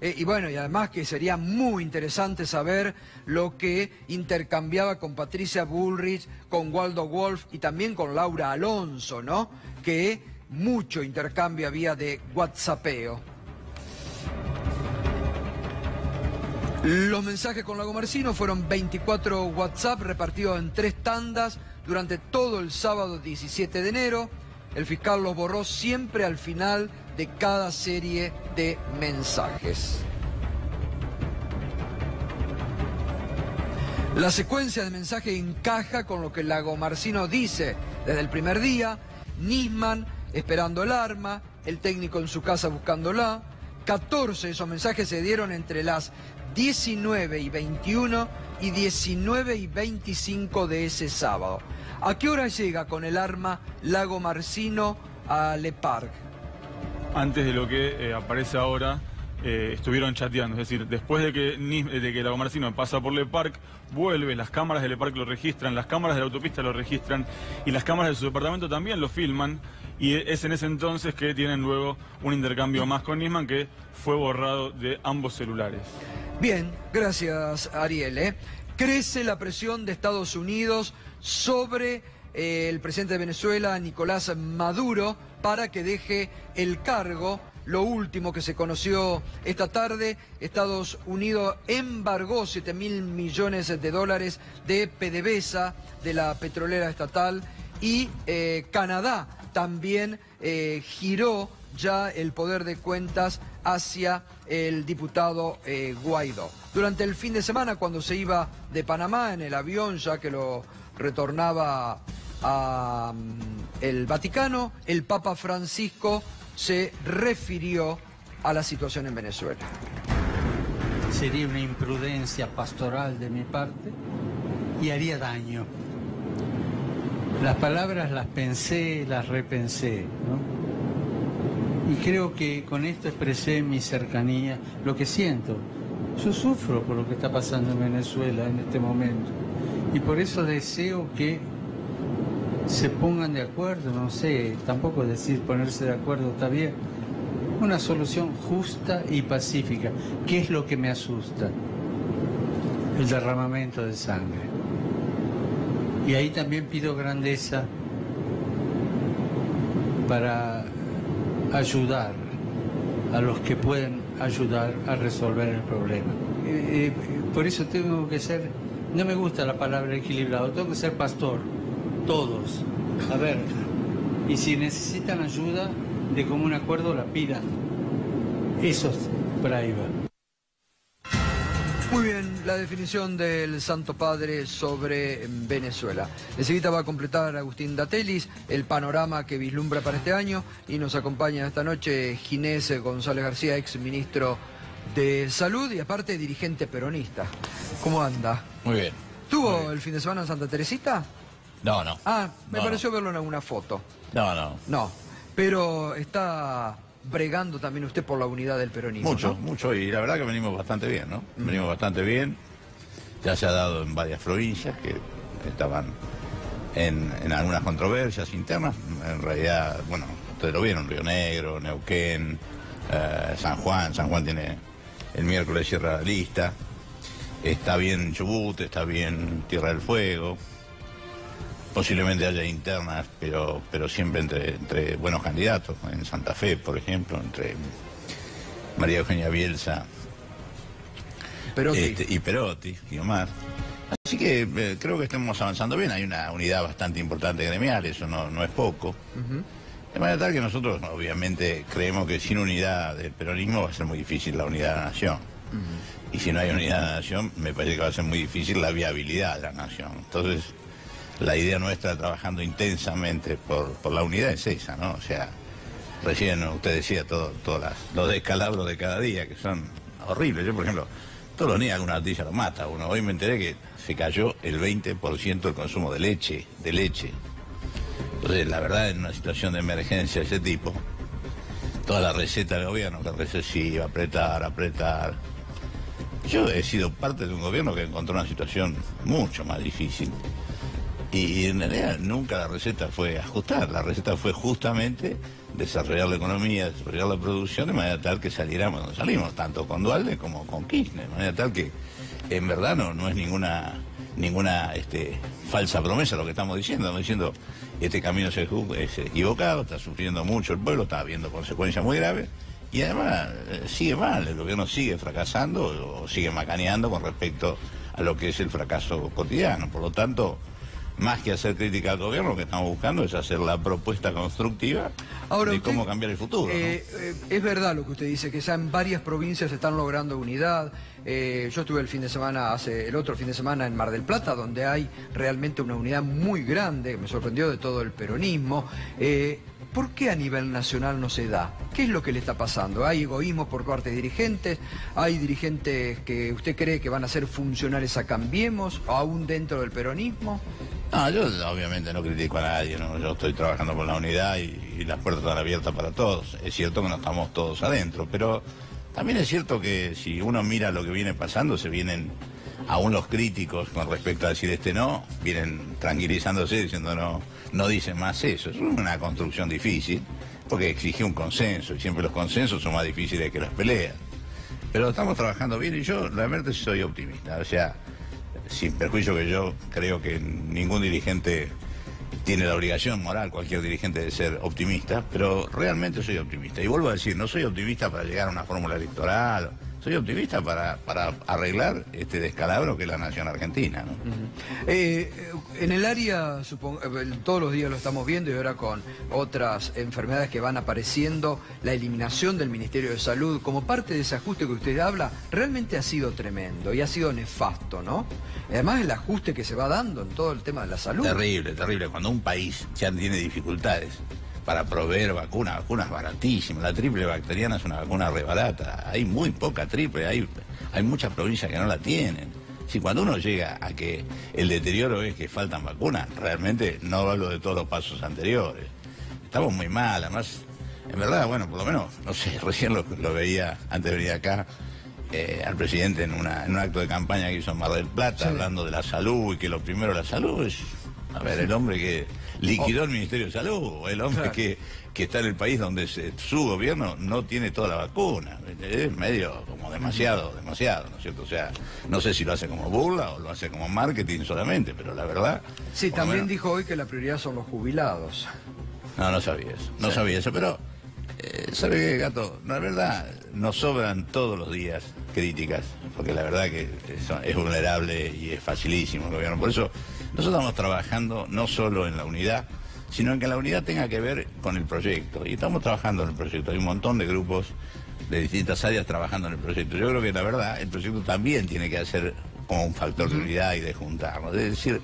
Y bueno, y además que sería muy interesante saber lo que intercambiaba con Patricia Bullrich, con Waldo Wolf y también con Laura Alonso, ¿no? Que mucho intercambio había de WhatsAppeo. Los mensajes con Lagomarsino fueron 24 WhatsApp repartidos en 3 tandas durante todo el sábado 17 de enero. El fiscal los borró siempre al final de cada serie de mensajes. La secuencia de mensajes encaja con lo que Lagomarsino dice desde el primer día: Nisman esperando el arma, el técnico en su casa buscándola. 14 de esos mensajes se dieron entre las 19:21 y 19:25 de ese sábado. ¿A qué hora llega con el arma Lagomarsino a Le Parc? Antes de lo que aparece ahora, estuvieron chateando, es decir, después de que Lagomarsino pasa por Le Parc, vuelve, las cámaras de Le Parc lo registran, las cámaras de la autopista lo registran y las cámaras de su departamento también lo filman, y es en ese entonces que tienen luego un intercambio más con Nisman que fue borrado de ambos celulares. Bien, gracias Ariel. Crece la presión de Estados Unidos sobre el presidente de Venezuela, Nicolás Maduro, para que deje el cargo. Lo último que se conoció esta tarde: Estados Unidos embargó $7.000 millones de PDVSA, de la petrolera estatal, y Canadá también giró ya el poder de cuentas hacia el diputado Guaidó. Durante el fin de semana, cuando se iba de Panamá en el avión, ya que lo retornaba a el Vaticano, el Papa Francisco se refirió a la situación en Venezuela. Sería una imprudencia pastoral de mi parte y haría daño. Las palabras las pensé, las repensé, ¿no? Y creo que con esto expresé mi cercanía, lo que siento. Yo sufro por lo que está pasando en Venezuela en este momento. Y por eso deseo que se pongan de acuerdo, no sé, tampoco decir ponerse de acuerdo está bien. Una solución justa y pacífica. ¿Qué es lo que me asusta? El derramamiento de sangre. Y ahí también pido grandeza para ayudar a los que pueden ayudar a resolver el problema. Por eso tengo que ser, no me gusta la palabra equilibrado, tengo que ser pastor, todos. A ver, y si necesitan ayuda, de común acuerdo la pidan. Eso es por ahí va. Muy bien, la definición del Santo Padre sobre Venezuela. Enseguida va a completar Agustín Datelis el panorama que vislumbra para este año, y nos acompaña esta noche Ginés González García, ex ministro de Salud y aparte dirigente peronista. ¿Cómo anda? Muy bien. ¿Tuvo el fin de semana en Santa Teresita? No, no. Ah, me No, pareció no. verlo en alguna foto. No. No, pero está bregando también usted por la unidad del peronismo, Mucho, ¿no? mucho. Y la verdad que venimos bastante bien, ¿no? Venimos bastante bien. Ya se ha dado en varias provincias que estaban en algunas controversias internas. En realidad, bueno, ustedes lo vieron, Río Negro, Neuquén, San Juan. San Juan tiene el miércoles cierra la lista. Está bien Chubut, está bien Tierra del Fuego. Posiblemente haya internas, pero siempre entre buenos candidatos. En Santa Fe, por ejemplo, entre María Eugenia Bielsa Perotti. y Perotti y Omar. Así que creo que estamos avanzando bien. Hay una unidad bastante importante gremial, eso no es poco. De manera tal que nosotros obviamente creemos que sin unidad del peronismo va a ser muy difícil la unidad de la nación. Y si no hay unidad de la nación, me parece que va a ser muy difícil la viabilidad de la nación. Entonces, la idea nuestra trabajando intensamente por la unidad es esa, ¿no? O sea, recién usted decía todos los descalabros de cada día, que son horribles. Yo, por ejemplo, todos los días alguna noticia lo mata a uno. Hoy me enteré que se cayó el 20% del consumo de leche. Entonces, la verdad, en una situación de emergencia de ese tipo, toda la receta del gobierno, que es recesiva, apretar. Yo he sido parte de un gobierno que encontró una situación mucho más difícil. Y en realidad nunca la receta fue ajustar, la receta fue justamente desarrollar la economía, desarrollar la producción de manera tal que saliéramos donde salimos, tanto con Duhalde como con Kirchner, de manera tal que en verdad no es ninguna falsa promesa lo que estamos diciendo este camino es equivocado, está sufriendo mucho el pueblo, está habiendo consecuencias muy graves y además sigue mal, el gobierno sigue fracasando o sigue macaneando con respecto a lo que es el fracaso cotidiano, por lo tanto, más que hacer crítica al gobierno, lo que estamos buscando es hacer la propuesta constructiva de cómo cambiar el futuro, ¿no? Es verdad lo que usted dice, que ya en varias provincias se están logrando unidad. Yo estuve el otro fin de semana en Mar del Plata, donde hay realmente una unidad muy grande, me sorprendió de todo el peronismo. ¿Por qué a nivel nacional no se da? ¿Qué es lo que le está pasando? ¿Hay egoísmo por parte de dirigentes? ¿Hay dirigentes que usted cree que van a ser funcionales a Cambiemos, aún dentro del peronismo? No, yo obviamente no critico a nadie, ¿no? Yo estoy trabajando por la unidad y las puertas están abiertas para todos. Es cierto que no estamos todos adentro, pero también es cierto que si uno mira lo que viene pasando, se vienen aún los críticos con respecto a decir no, vienen tranquilizándose diciendo no dicen más eso. Es una construcción difícil, porque exige un consenso, y siempre los consensos son más difíciles que las peleas. Pero estamos trabajando bien y yo realmente soy optimista, o sea, sin perjuicio que yo creo que ningún dirigente tiene la obligación moral, cualquier dirigente, de ser optimista, pero realmente soy optimista. Y vuelvo a decir, no soy optimista para llegar a una fórmula electoral, soy optimista para arreglar este descalabro que es la nación argentina, ¿no? En el área, todos los días lo estamos viendo y ahora con otras enfermedades que van apareciendo, la eliminación del Ministerio de Salud, como parte de ese ajuste que usted habla, realmente ha sido tremendo y ha sido nefasto, ¿no? Además el ajuste que se va dando en todo el tema de la salud. Terrible. Cuando un país ya tiene dificultades para proveer vacunas baratísimas. La triple bacteriana es una vacuna re barata. Hay muy poca triple, hay muchas provincias que no la tienen. Si cuando uno llega a que el deterioro es que faltan vacunas, realmente no hablo de todos los pasos anteriores. Estamos muy mal, además, en verdad, bueno, por lo menos, no sé, recién lo veía antes de venir acá, al presidente en un acto de campaña que hizo en Mar del Plata, sí, hablando de la salud y que lo primero la salud es, a ver, el hombre que liquidó el Ministerio de Salud, el hombre que está en el país donde su gobierno no tiene toda la vacuna. Es medio como demasiado, ¿no es cierto? O sea, no sé si lo hace como burla o lo hace como marketing solamente, pero la verdad... Sí, también dijo hoy que la prioridad son los jubilados. No sabía eso, sabía eso, pero... ¿sabe qué, Gato? La verdad, nos sobran todos los días críticas, porque la verdad que es vulnerable y es facilísimo el gobierno. Por eso nosotros estamos trabajando no solo en la unidad, sino en que la unidad tenga que ver con el proyecto. Y estamos trabajando en el proyecto. Hay un montón de grupos de distintas áreas trabajando en el proyecto. Yo creo que la verdad, el proyecto también tiene que ser como un factor de unidad y de juntarnos. Es decir,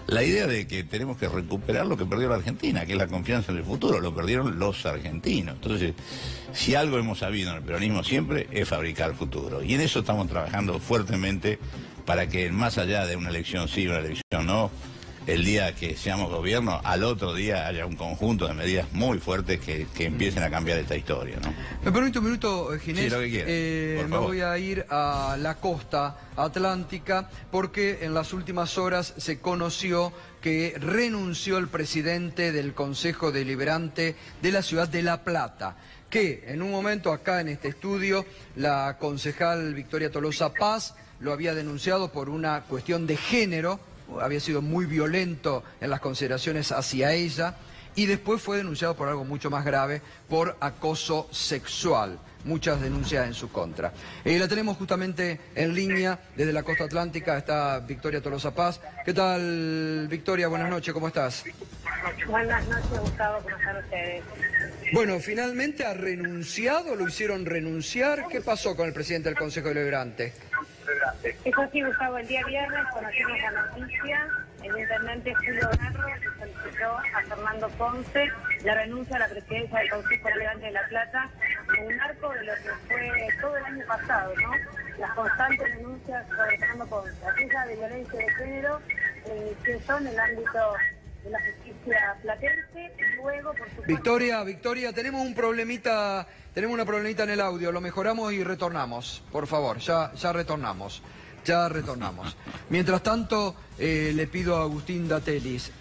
la idea de que tenemos que recuperar lo que perdió la Argentina, que es la confianza en el futuro, lo perdieron los argentinos. Entonces, si algo hemos sabido en el peronismo siempre, es fabricar futuro. Y en eso estamos trabajando fuertemente para que más allá de una elección sí, una elección no, el día que seamos gobierno, al otro día haya un conjunto de medidas muy fuertes que empiecen a cambiar esta historia, ¿no? Me permite un minuto, Ginés. Sí, lo que quiera, me voy a ir a la costa atlántica porque en las últimas horas se conoció que renunció el presidente del Consejo Deliberante de la ciudad de La Plata, que en un momento acá en este estudio la concejal Victoria Tolosa Paz lo había denunciado por una cuestión de género, había sido muy violento en las consideraciones hacia ella, y después fue denunciado por algo mucho más grave, por acoso sexual. Muchas denuncias en su contra. La tenemos justamente en línea desde la costa atlántica, está Victoria Tolosa Paz. ¿Qué tal, Victoria? Buenas noches, ¿cómo estás? Buenas noches, Gustavo, ¿cómo están ustedes? Bueno, finalmente ha renunciado, lo hicieron renunciar. ¿Qué pasó con el presidente del Consejo Deliberante? Eso sí, Gustavo, el día viernes conocimos la noticia. El intendente Julio Garro solicitó a Fernando Ponce la renuncia a la presidencia del Consejo Deliberante de La Plata en un marco de lo que fue todo el año pasado, ¿no? Las constantes denuncias sobre Fernando Ponce, aquella de violencia de género que son en el ámbito de la justicia platense, y luego, por supuesto... Victoria, tenemos una problemita en el audio, lo mejoramos y retornamos, por favor, ya retornamos. Mientras tanto, le pido a Agustín Datelis,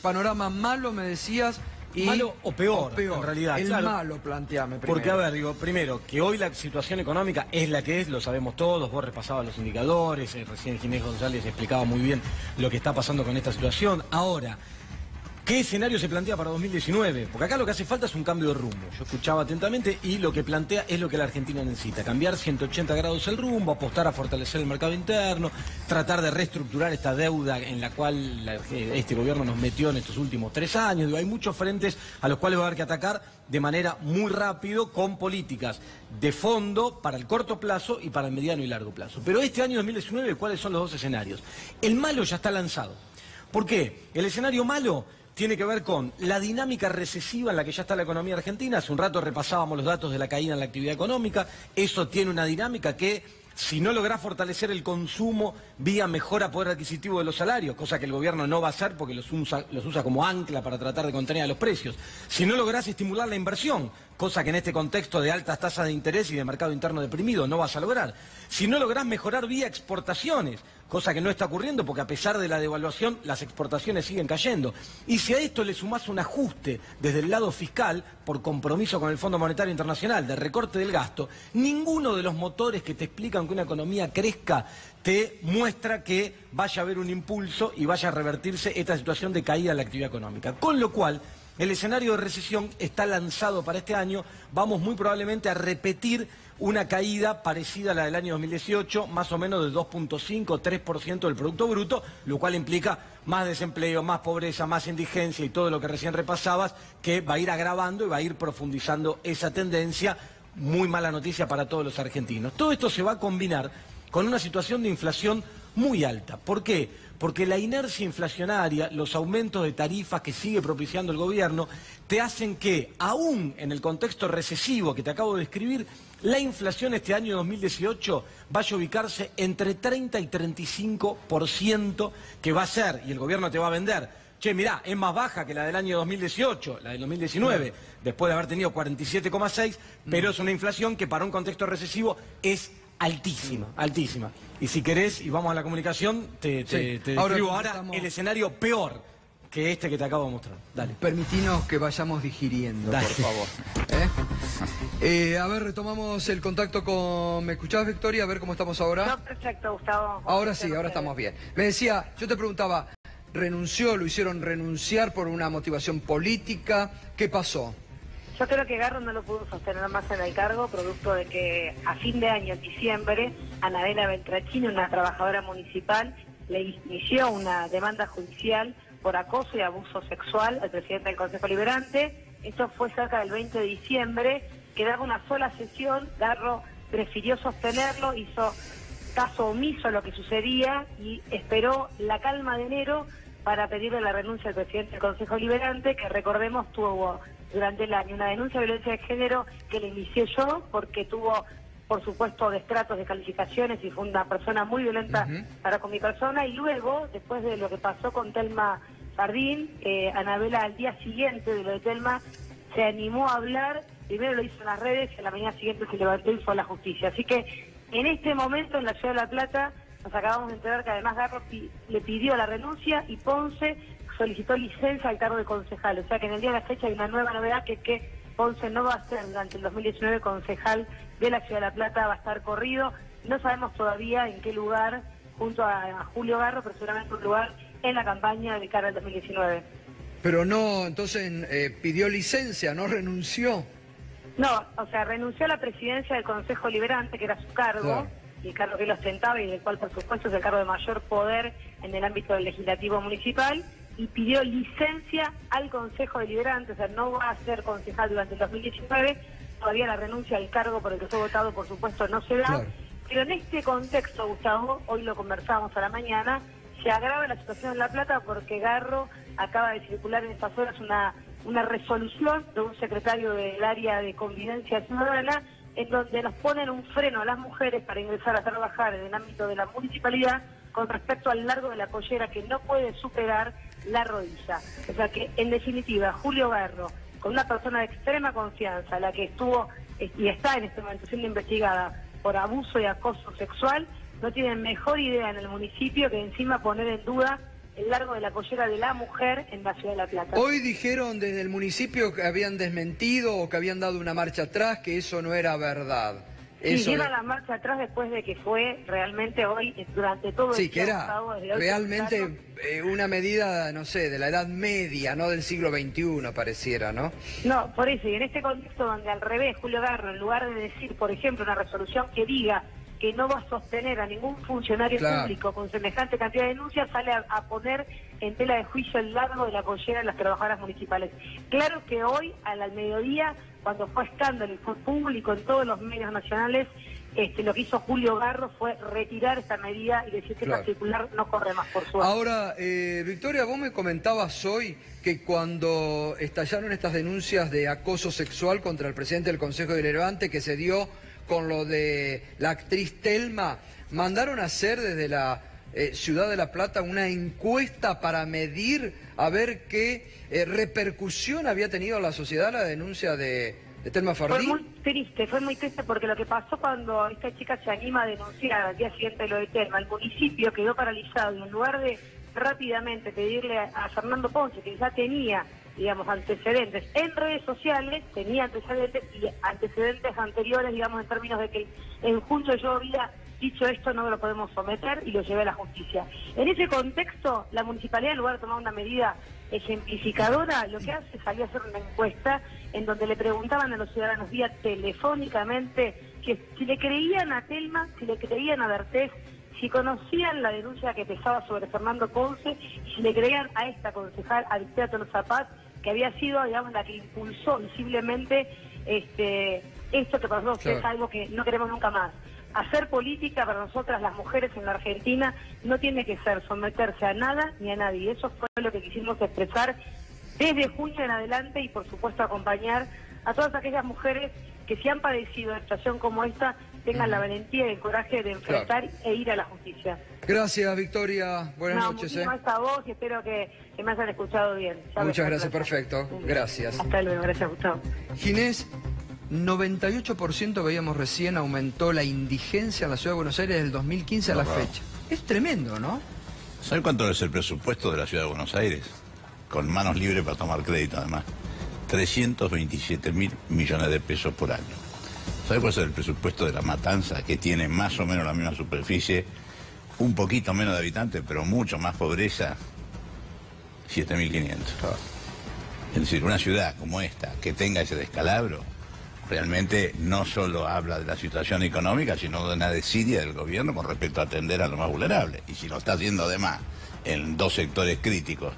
panorama malo, me decías... Malo o peor, en realidad. El claro, malo, planteame primero. Porque, a ver, digo, primero, que hoy la situación económica es la que es, lo sabemos todos, vos repasabas los indicadores, recién Ginés González explicaba muy bien lo que está pasando con esta situación. Ahora, ¿qué escenario se plantea para 2019? Porque acá lo que hace falta es un cambio de rumbo. Yo escuchaba atentamente y lo que plantea es lo que la Argentina necesita. Cambiar 180 grados el rumbo, apostar a fortalecer el mercado interno, tratar de reestructurar esta deuda en la cual este gobierno nos metió en estos últimos 3 años. Digo, hay muchos frentes a los cuales va a haber que atacar de manera muy rápido con políticas de fondo para el corto plazo y para el mediano y largo plazo. Pero este año 2019, ¿cuáles son los dos escenarios? El malo ya está lanzado. ¿Por qué? El escenario malo tiene que ver con la dinámica recesiva en la que ya está la economía argentina. Hace un rato repasábamos los datos de la caída en la actividad económica. Eso tiene una dinámica que, si no lográs fortalecer el consumo vía mejora poder adquisitivo de los salarios, cosa que el gobierno no va a hacer porque los usa como ancla para tratar de contener a los precios. Si no lográs estimular la inversión, cosa que en este contexto de altas tasas de interés y de mercado interno deprimido no vas a lograr. Si no lográs mejorar vía exportaciones, cosa que no está ocurriendo porque a pesar de la devaluación las exportaciones siguen cayendo. Y si a esto le sumás un ajuste desde el lado fiscal, por compromiso con el Fondo Monetario Internacional, de recorte del gasto, ninguno de los motores que te explican que una economía crezca te muestra que vaya a haber un impulso y vaya a revertirse esta situación de caída de la actividad económica. Con lo cual, el escenario de recesión está lanzado para este año. Vamos muy probablemente a repetir una caída parecida a la del año 2018, más o menos del 2.5-3% del Producto Bruto, lo cual implica más desempleo, más pobreza, más indigencia y todo lo que recién repasabas, que va a ir agravando y va a ir profundizando esa tendencia. Muy mala noticia para todos los argentinos. Todo esto se va a combinar con una situación de inflación muy alta. ¿Por qué? Porque la inercia inflacionaria, los aumentos de tarifas que sigue propiciando el gobierno, te hacen que, aún en el contexto recesivo que te acabo de describir, la inflación este año 2018 vaya a ubicarse entre 30 y 35%, que va a ser, y el gobierno te va a vender, che, mirá, es más baja que la del año 2018, la del 2019, después de haber tenido 47,6, pero es una inflación que para un contexto recesivo es altísima, altísima. Y si querés, y vamos a la comunicación, te describo ahora el escenario peor que este que te acabo de mostrar. Dale. Permitinos que vayamos digiriendo, Dale. por favor. A ver, retomamos el contacto con... ¿Me escuchás, Victoria? A ver cómo estamos ahora. No, perfecto, Gustavo. Ahora sí, ahora estamos bien. Me decía, yo te preguntaba, ¿renunció, lo hicieron renunciar por una motivación política? ¿Qué pasó? Yo creo que Garro no lo pudo sostener más en el cargo, producto de que a fin de año, en diciembre, Anabela Beltrachini, una trabajadora municipal, le inició una demanda judicial por acoso y abuso sexual al presidente del Consejo Deliberante. Esto fue cerca del 20 de diciembre, quedaba una sola sesión, Garro prefirió sostenerlo, hizo caso omiso a lo que sucedía y esperó la calma de enero para pedirle la renuncia al presidente del Consejo Deliberante, que recordemos tuvo durante el año una denuncia de violencia de género que le inicié yo porque tuvo, por supuesto, destratos de calificaciones y fue una persona muy violenta para con mi persona. Y luego, después de lo que pasó con Telma Fardín, Anabela al día siguiente de lo de Telma se animó a hablar, primero lo hizo en las redes y a la mañana siguiente se levantó y fue a la justicia. Así que en este momento en la ciudad de La Plata nos acabamos de enterar que además Garro le pidió la renuncia y Ponce solicitó licencia al cargo de concejal. O sea que en el día de la fecha hay una nueva novedad, que es que Ponce no va a ser durante el 2019 concejal de la ciudad de La Plata, va a estar corrido. No sabemos todavía en qué lugar, junto a Julio Garro, pero seguramente un lugar en la campaña de cara al 2019. Pero no, entonces pidió licencia, no renunció. No, o sea, renunció a la presidencia del Consejo Liberante, que era su cargo, Claro. y el cargo que él ostentaba y del cual, por supuesto, es el cargo de mayor poder en el ámbito del legislativo municipal, y pidió licencia al Consejo Deliberante, o sea, no va a ser concejal durante el 2019, todavía la renuncia al cargo por el que fue votado, por supuesto, no se da, Claro. pero en este contexto, Gustavo, hoy lo conversábamos a la mañana, se agrava la situación en La Plata porque Garro acaba de circular en estas horas una resolución de un secretario del área de convivencia ciudadana en donde nos ponen un freno a las mujeres para ingresar a trabajar en el ámbito de la municipalidad con respecto al largo de la pollera que no puede superar la rodilla. O sea que, en definitiva, Julio Garro, con una persona de extrema confianza, la que estuvo y está en este momento siendo investigada por abuso y acoso sexual, no tienen mejor idea en el municipio que encima poner en duda el largo de la pollera de la mujer en la ciudad de La Plata. Hoy dijeron desde el municipio que habían desmentido o que habían dado una marcha atrás, que eso no era verdad. Sí, Eso lleva la marcha atrás después de que fue realmente hoy, durante todo Sí, el que día, era Gustavo, desde hoy realmente temprano. una medida, no sé, de la Edad Media, no del siglo XXI, pareciera, ¿no? No, por eso, y en este contexto donde al revés, Julio Garro, en lugar de decir, por ejemplo, una resolución que diga que no va a sostener a ningún funcionario Claro. público con semejante cantidad de denuncias, sale a poner en tela de juicio el largo de la pollera de las trabajadoras municipales. Claro que hoy, al mediodía, cuando fue escándalo y fue público en todos los medios nacionales, lo que hizo Julio Garro fue retirar esta medida y decir que Claro. esta circular no corre más, por suerte. Ahora, Victoria, vos me comentabas hoy que cuando estallaron estas denuncias de acoso sexual contra el presidente del Consejo Deliberante que se dio con lo de la actriz Telma, mandaron a hacer desde la Ciudad de La Plata una encuesta para medir a ver qué repercusión había tenido en la sociedad la denuncia de Telma Fue Fardín. fue muy triste porque lo que pasó cuando esta chica se anima a denunciar al día siguiente de lo de Telma, el municipio quedó paralizado y en lugar de rápidamente pedirle a Fernando Ponce, que ya tenía, digamos, antecedentes en redes sociales, tenía antecedentes y antecedentes anteriores, digamos, en términos de que en junio yo había dicho esto, no lo podemos someter y lo llevé a la justicia. En ese contexto, la municipalidad, en lugar de tomar una medida ejemplificadora, lo que hace es salir a hacer una encuesta en donde le preguntaban a los ciudadanos vía telefónicamente que si le creían a Telma, si le creían a Bertés, si conocían la denuncia que pesaba sobre Fernando Ponce y si le creían a esta concejal, a Victoria Tolosa Paz, que había sido, digamos, la que impulsó visiblemente esto que pasó, que es algo que no queremos nunca más. Hacer política para nosotras las mujeres en la Argentina no tiene que ser someterse a nada ni a nadie. Eso fue lo que quisimos expresar desde junio en adelante y por supuesto acompañar a todas aquellas mujeres que si han padecido una situación como esta tengan la valentía y el coraje de enfrentar e ir a la justicia. Gracias, Victoria. Buenas noches. Muchísimas gracias a vos y espero que me hayan escuchado bien. Muchas gracias, perfecto. Gracias. Hasta luego, gracias Gustavo. Ginés, 98% veíamos recién aumentó la indigencia en la Ciudad de Buenos Aires del 2015 a la fecha. Es tremendo, ¿no? ¿Sabe cuánto es el presupuesto de la Ciudad de Buenos Aires? Con manos libres para tomar crédito, además. 327.000 millones de pesos por año. ¿Sabe cuál es el presupuesto de La Matanza, que tiene más o menos la misma superficie, un poquito menos de habitantes, pero mucho más pobreza? 7.500. Es decir, una ciudad como esta, que tenga ese descalabro, realmente no solo habla de la situación económica, sino de una desidia del gobierno con respecto a atender a los más vulnerables. Y si lo está haciendo además en dos sectores críticos,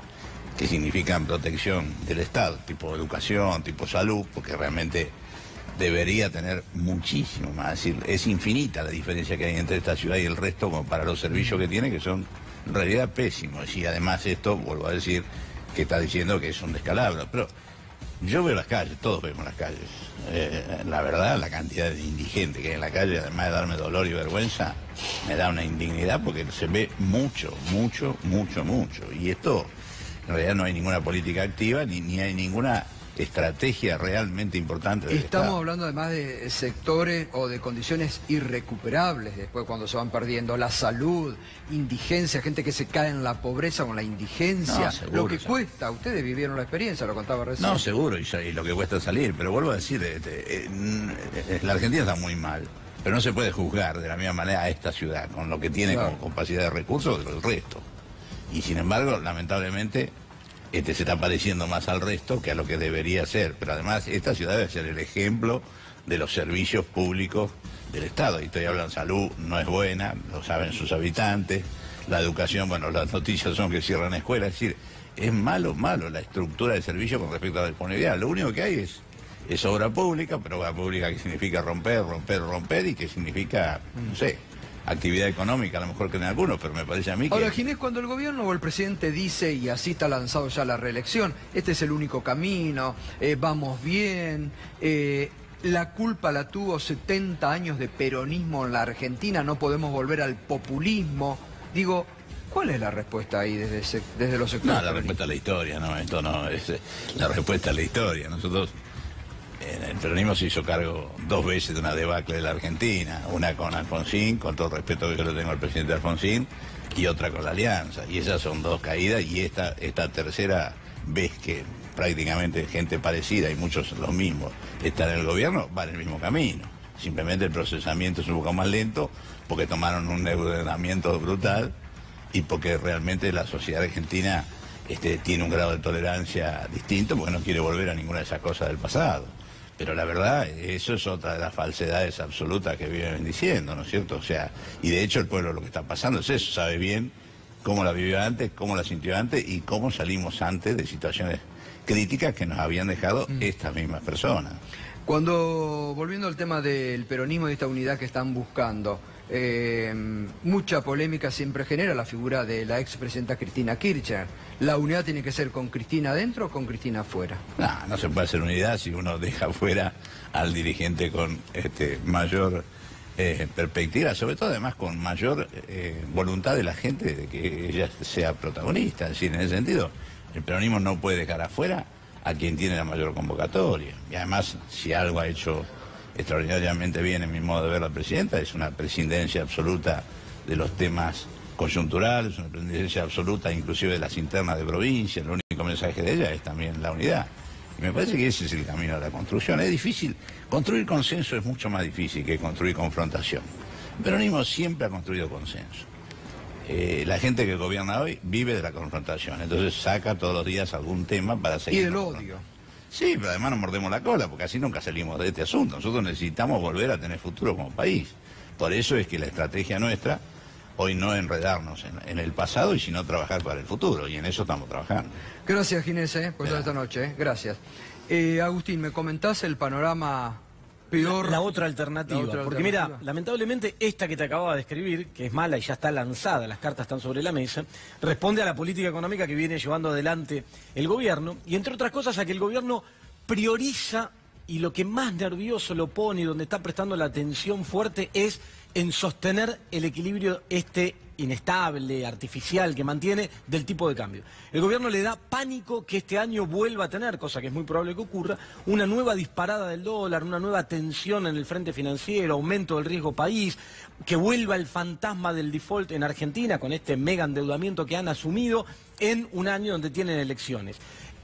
que significan protección del Estado, tipo educación, tipo salud, porque realmente debería tener muchísimo más. Es decir, es infinita la diferencia que hay entre esta ciudad y el resto como para los servicios que tiene, que son en realidad pésimos. Y además esto, vuelvo a decir, que está diciendo que es un descalabro. Pero yo veo las calles, todos vemos las calles. La verdad, la cantidad de indigentes que hay en la calle, además de darme dolor y vergüenza, me da una indignidad porque se ve mucho. Y esto, en realidad no hay ninguna política activa ni hay ninguna estrategia realmente importante del Estamos Estado. hablando además de sectores o de condiciones irrecuperables después cuando se van perdiendo la salud, indigencia, gente que se cae en la pobreza con la indigencia, No, seguro, lo que seguro. cuesta, ustedes vivieron la experiencia, lo contaba recién. No, seguro, y lo que cuesta salir, pero vuelvo a decir, la Argentina está muy mal, pero no se puede juzgar de la misma manera a esta ciudad, con lo que tiene Claro. como capacidad de recursos del resto. Y sin embargo, lamentablemente, se está pareciendo más al resto que a lo que debería ser. Pero además esta ciudad debe ser el ejemplo de los servicios públicos del Estado. Y estoy hablando de salud, no es buena, lo saben sus habitantes. La educación, bueno, las noticias son que cierran escuelas. Es decir, es malo la estructura de servicio con respecto a la disponibilidad. Lo único que hay es obra pública, pero obra pública que significa romper y que significa, no sé, actividad económica, a lo mejor que en algunos, pero me parece a mí que... Ahora, Ginés, cuando el gobierno o el presidente dice, y así está lanzado ya la reelección, este es el único camino, vamos bien, la culpa la tuvo 70 años de peronismo en la Argentina, no podemos volver al populismo. Digo, ¿cuál es la respuesta ahí desde los sectores? No, la respuesta a la historia, no, esto no es la respuesta a la historia. Nosotros, el peronismo se hizo cargo 2 veces de una debacle de la Argentina, una con Alfonsín, con todo el respeto que yo le tengo al presidente Alfonsín, y otra con la Alianza. Y esas son 2 caídas, y esta tercera vez que prácticamente gente parecida, y muchos los mismos, están en el gobierno, va en el mismo camino. Simplemente el procesamiento es un poco más lento, porque tomaron un endeudamiento brutal, y porque realmente la sociedad argentina tiene un grado de tolerancia distinto, porque no quiere volver a ninguna de esas cosas del pasado. Pero la verdad, eso es otra de las falsedades absolutas que viven diciendo, ¿no es cierto? O sea, y de hecho el pueblo lo que está pasando es eso, sabe bien cómo la vivió antes, cómo la sintió antes y cómo salimos antes de situaciones críticas que nos habían dejado estas mismas personas. Volviendo al tema del peronismo y esta unidad que están buscando, mucha polémica siempre genera la figura de la expresidenta Cristina Kirchner. ¿La unidad tiene que ser con Cristina adentro o con Cristina afuera? No se puede hacer unidad si uno deja afuera al dirigente con mayor perspectiva, sobre todo además con mayor voluntad de la gente de que ella sea protagonista. Es decir, en ese sentido, el peronismo no puede dejar afuera a quien tiene la mayor convocatoria. Y además, si algo ha hecho extraordinariamente bien en mi modo de ver la presidenta, es una presidencia absoluta de los temas coyunturales, una presidencia absoluta inclusive de las internas de provincia. El único mensaje de ella es también la unidad. Y me parece que ese es el camino de la construcción. Es difícil, construir consenso es mucho más difícil que construir confrontación. El peronismo siempre ha construido consenso. La gente que gobierna hoy vive de la confrontación, entonces saca todos los días algún tema para seguir. Y del odio. Sí, pero además nos mordemos la cola, porque así nunca salimos de este asunto. Nosotros necesitamos volver a tener futuro como país. Por eso es que la estrategia nuestra, hoy no enredarnos en el pasado, y sino trabajar para el futuro, y en eso estamos trabajando. Gracias, Ginés, por toda esta noche, gracias. Agustín, ¿me comentás el panorama peor? La otra alternativa. Porque mira, lamentablemente esta que te acababa de escribir, que es mala y ya está lanzada, las cartas están sobre la mesa, responde a la política económica que viene llevando adelante el gobierno, y entre otras cosas a que el gobierno prioriza, y lo que más nervioso lo pone y donde está prestando la atención fuerte es en sostener el equilibrio inestable, artificial que mantiene del tipo de cambio. El gobierno le da pánico que este año vuelva a tener, cosa que es muy probable que ocurra, una nueva disparada del dólar, una nueva tensión en el frente financiero, aumento del riesgo país, que vuelva el fantasma del default en Argentina con este mega endeudamiento que han asumido en un año donde tienen elecciones.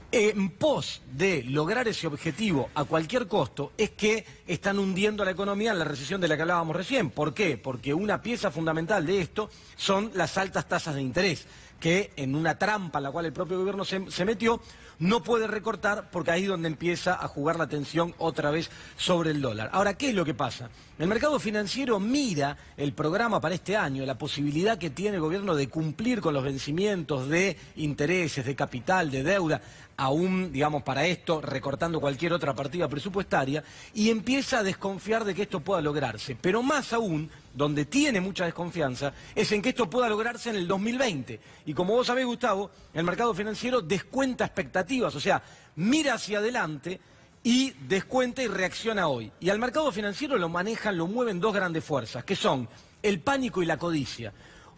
En pos de lograr ese objetivo a cualquier costo es que están hundiendo a la economía en la recesión de la que hablábamos recién. ¿Por qué? Porque una pieza fundamental de esto son las altas tasas de interés, que en una trampa en la cual el propio gobierno se metió, no puede recortar porque ahí es donde empieza a jugar la tensión otra vez sobre el dólar. Ahora, ¿qué es lo que pasa? El mercado financiero mira el programa para este año, la posibilidad que tiene el gobierno de cumplir con los vencimientos de intereses, de capital, de deuda, aún, digamos, para esto, recortando cualquier otra partida presupuestaria, y empieza a desconfiar de que esto pueda lograrse. Pero más aún, donde tiene mucha desconfianza, es en que esto pueda lograrse en el 2020. Y como vos sabés, Gustavo, el mercado financiero descuenta expectativas, o sea, mira hacia adelante y descuenta y reacciona hoy. Y al mercado financiero lo manejan, lo mueven 2 grandes fuerzas, que son el pánico y la codicia.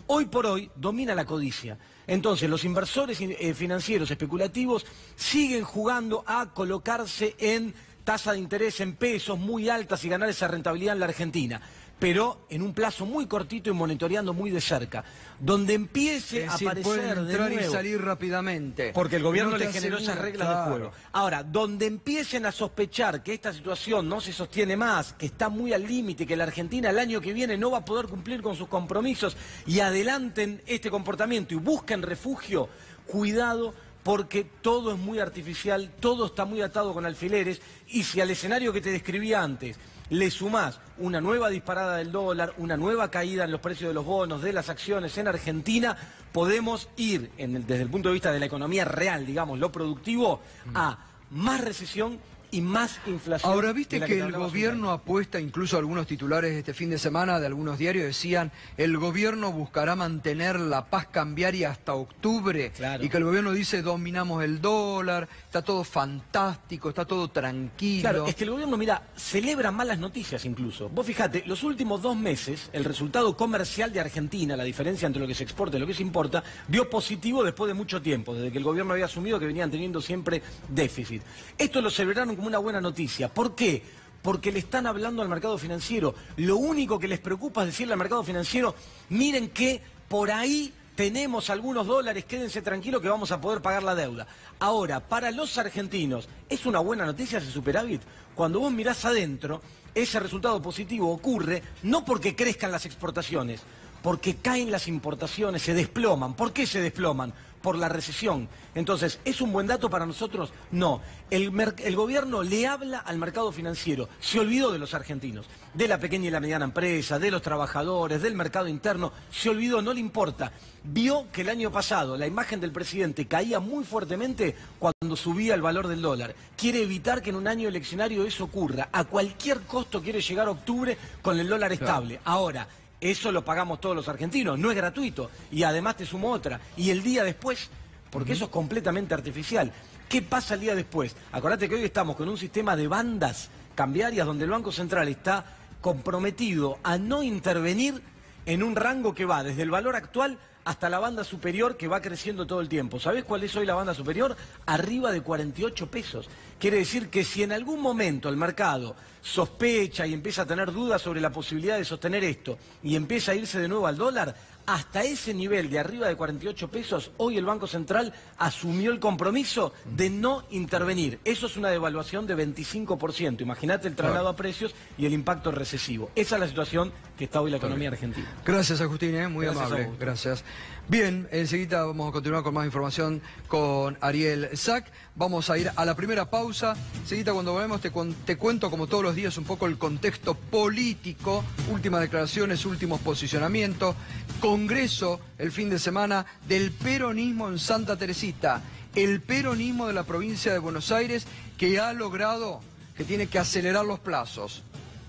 Hoy por hoy domina la codicia. Entonces los inversores financieros especulativos siguen jugando a colocarse en tasa de interés en pesos muy altas y ganar esa rentabilidad en la Argentina, pero en un plazo muy cortito y monitoreando muy de cerca. Donde empiece a aparecer de nuevo, y salir rápidamente. Porque el gobierno le generó esas reglas de juego. Ahora, donde empiecen a sospechar que esta situación no se sostiene más, que está muy al límite, que la Argentina el año que viene no va a poder cumplir con sus compromisos y adelanten este comportamiento y busquen refugio, cuidado, porque todo es muy artificial, todo está muy atado con alfileres, y si al escenario que te describí antes le sumás una nueva disparada del dólar, una nueva caída en los precios de los bonos, de las acciones en Argentina, podemos ir, desde el punto de vista de la economía real, digamos, lo productivo, a más recesión y más inflación. Ahora, viste que el gobierno apuesta, incluso algunos titulares este fin de semana de algunos diarios decían, el gobierno buscará mantener la paz cambiaria hasta octubre, claro. Y que el gobierno dice, dominamos el dólar, está todo fantástico, está todo tranquilo. Claro, es que el gobierno, mira, celebra malas noticias incluso. Vos fijate, los últimos 2 meses, el resultado comercial de Argentina, la diferencia entre lo que se exporta y lo que se importa, dio positivo después de mucho tiempo, desde que el gobierno había asumido que venían teniendo siempre déficit. Esto lo celebraron como una buena noticia. ¿Por qué? Porque le están hablando al mercado financiero. Lo único que les preocupa es decirle al mercado financiero, miren que por ahí tenemos algunos dólares, quédense tranquilos que vamos a poder pagar la deuda. Ahora, para los argentinos, ¿es una buena noticia ese superávit? Cuando vos mirás adentro, ese resultado positivo ocurre no porque crezcan las exportaciones, porque caen las importaciones, se desploman. ¿Por qué se desploman? Por la recesión. Entonces, ¿es un buen dato para nosotros? No. El gobierno le habla al mercado financiero, se olvidó de los argentinos, de la pequeña y la mediana empresa, de los trabajadores, del mercado interno, se olvidó, no le importa. Vio que el año pasado la imagen del presidente caía muy fuertemente cuando subía el valor del dólar. Quiere evitar que en un año eleccionario eso ocurra. A cualquier costo quiere llegar a octubre con el dólar estable. Ahora, eso lo pagamos todos los argentinos, no es gratuito. Y además te sumo otra. Y el día después, porque eso es completamente artificial. ¿Qué pasa el día después? Acordate que hoy estamos con un sistema de bandas cambiarias donde el Banco Central está comprometido a no intervenir en un rango que va desde el valor actual hasta la banda superior, que va creciendo todo el tiempo. ¿Sabés cuál es hoy la banda superior? Arriba de 48 pesos. Quiere decir que si en algún momento el mercado sospecha y empieza a tener dudas sobre la posibilidad de sostener esto y empieza a irse de nuevo al dólar, hasta ese nivel de arriba de 48 pesos, hoy el Banco Central asumió el compromiso de no intervenir. Eso es una devaluación de 25%. Imagínate el traslado a precios y el impacto recesivo. Esa es la situación que está hoy la economía argentina. Gracias, Agustín, muy Gracias amable. Gracias. Bien, enseguida vamos a continuar con más información con Ariel Sack. Vamos a ir a la primera pausa. Enseguida cuando volvemos te cuento como todos los días un poco el contexto político, últimas declaraciones, últimos posicionamientos, Congreso el fin de semana del peronismo en Santa Teresita, el peronismo de la provincia de Buenos Aires que ha logrado, que tiene que acelerar los plazos,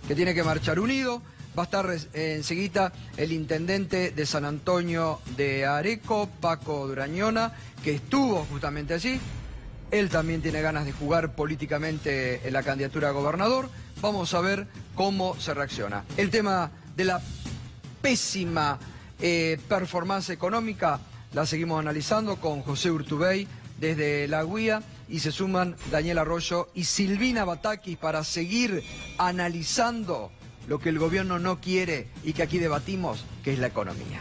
que tiene que marchar unido. Va a estar enseguida el intendente de San Antonio de Areco, Paco Durañona, que estuvo justamente allí. Él también tiene ganas de jugar políticamente en la candidatura a gobernador. Vamos a ver cómo se reacciona. El tema de la pésima performance económica la seguimos analizando con José Urtubey desde La Guía, y se suman Daniel Arroyo y Silvina Batakis para seguir analizando lo que el gobierno no quiere y que aquí debatimos, que es la economía.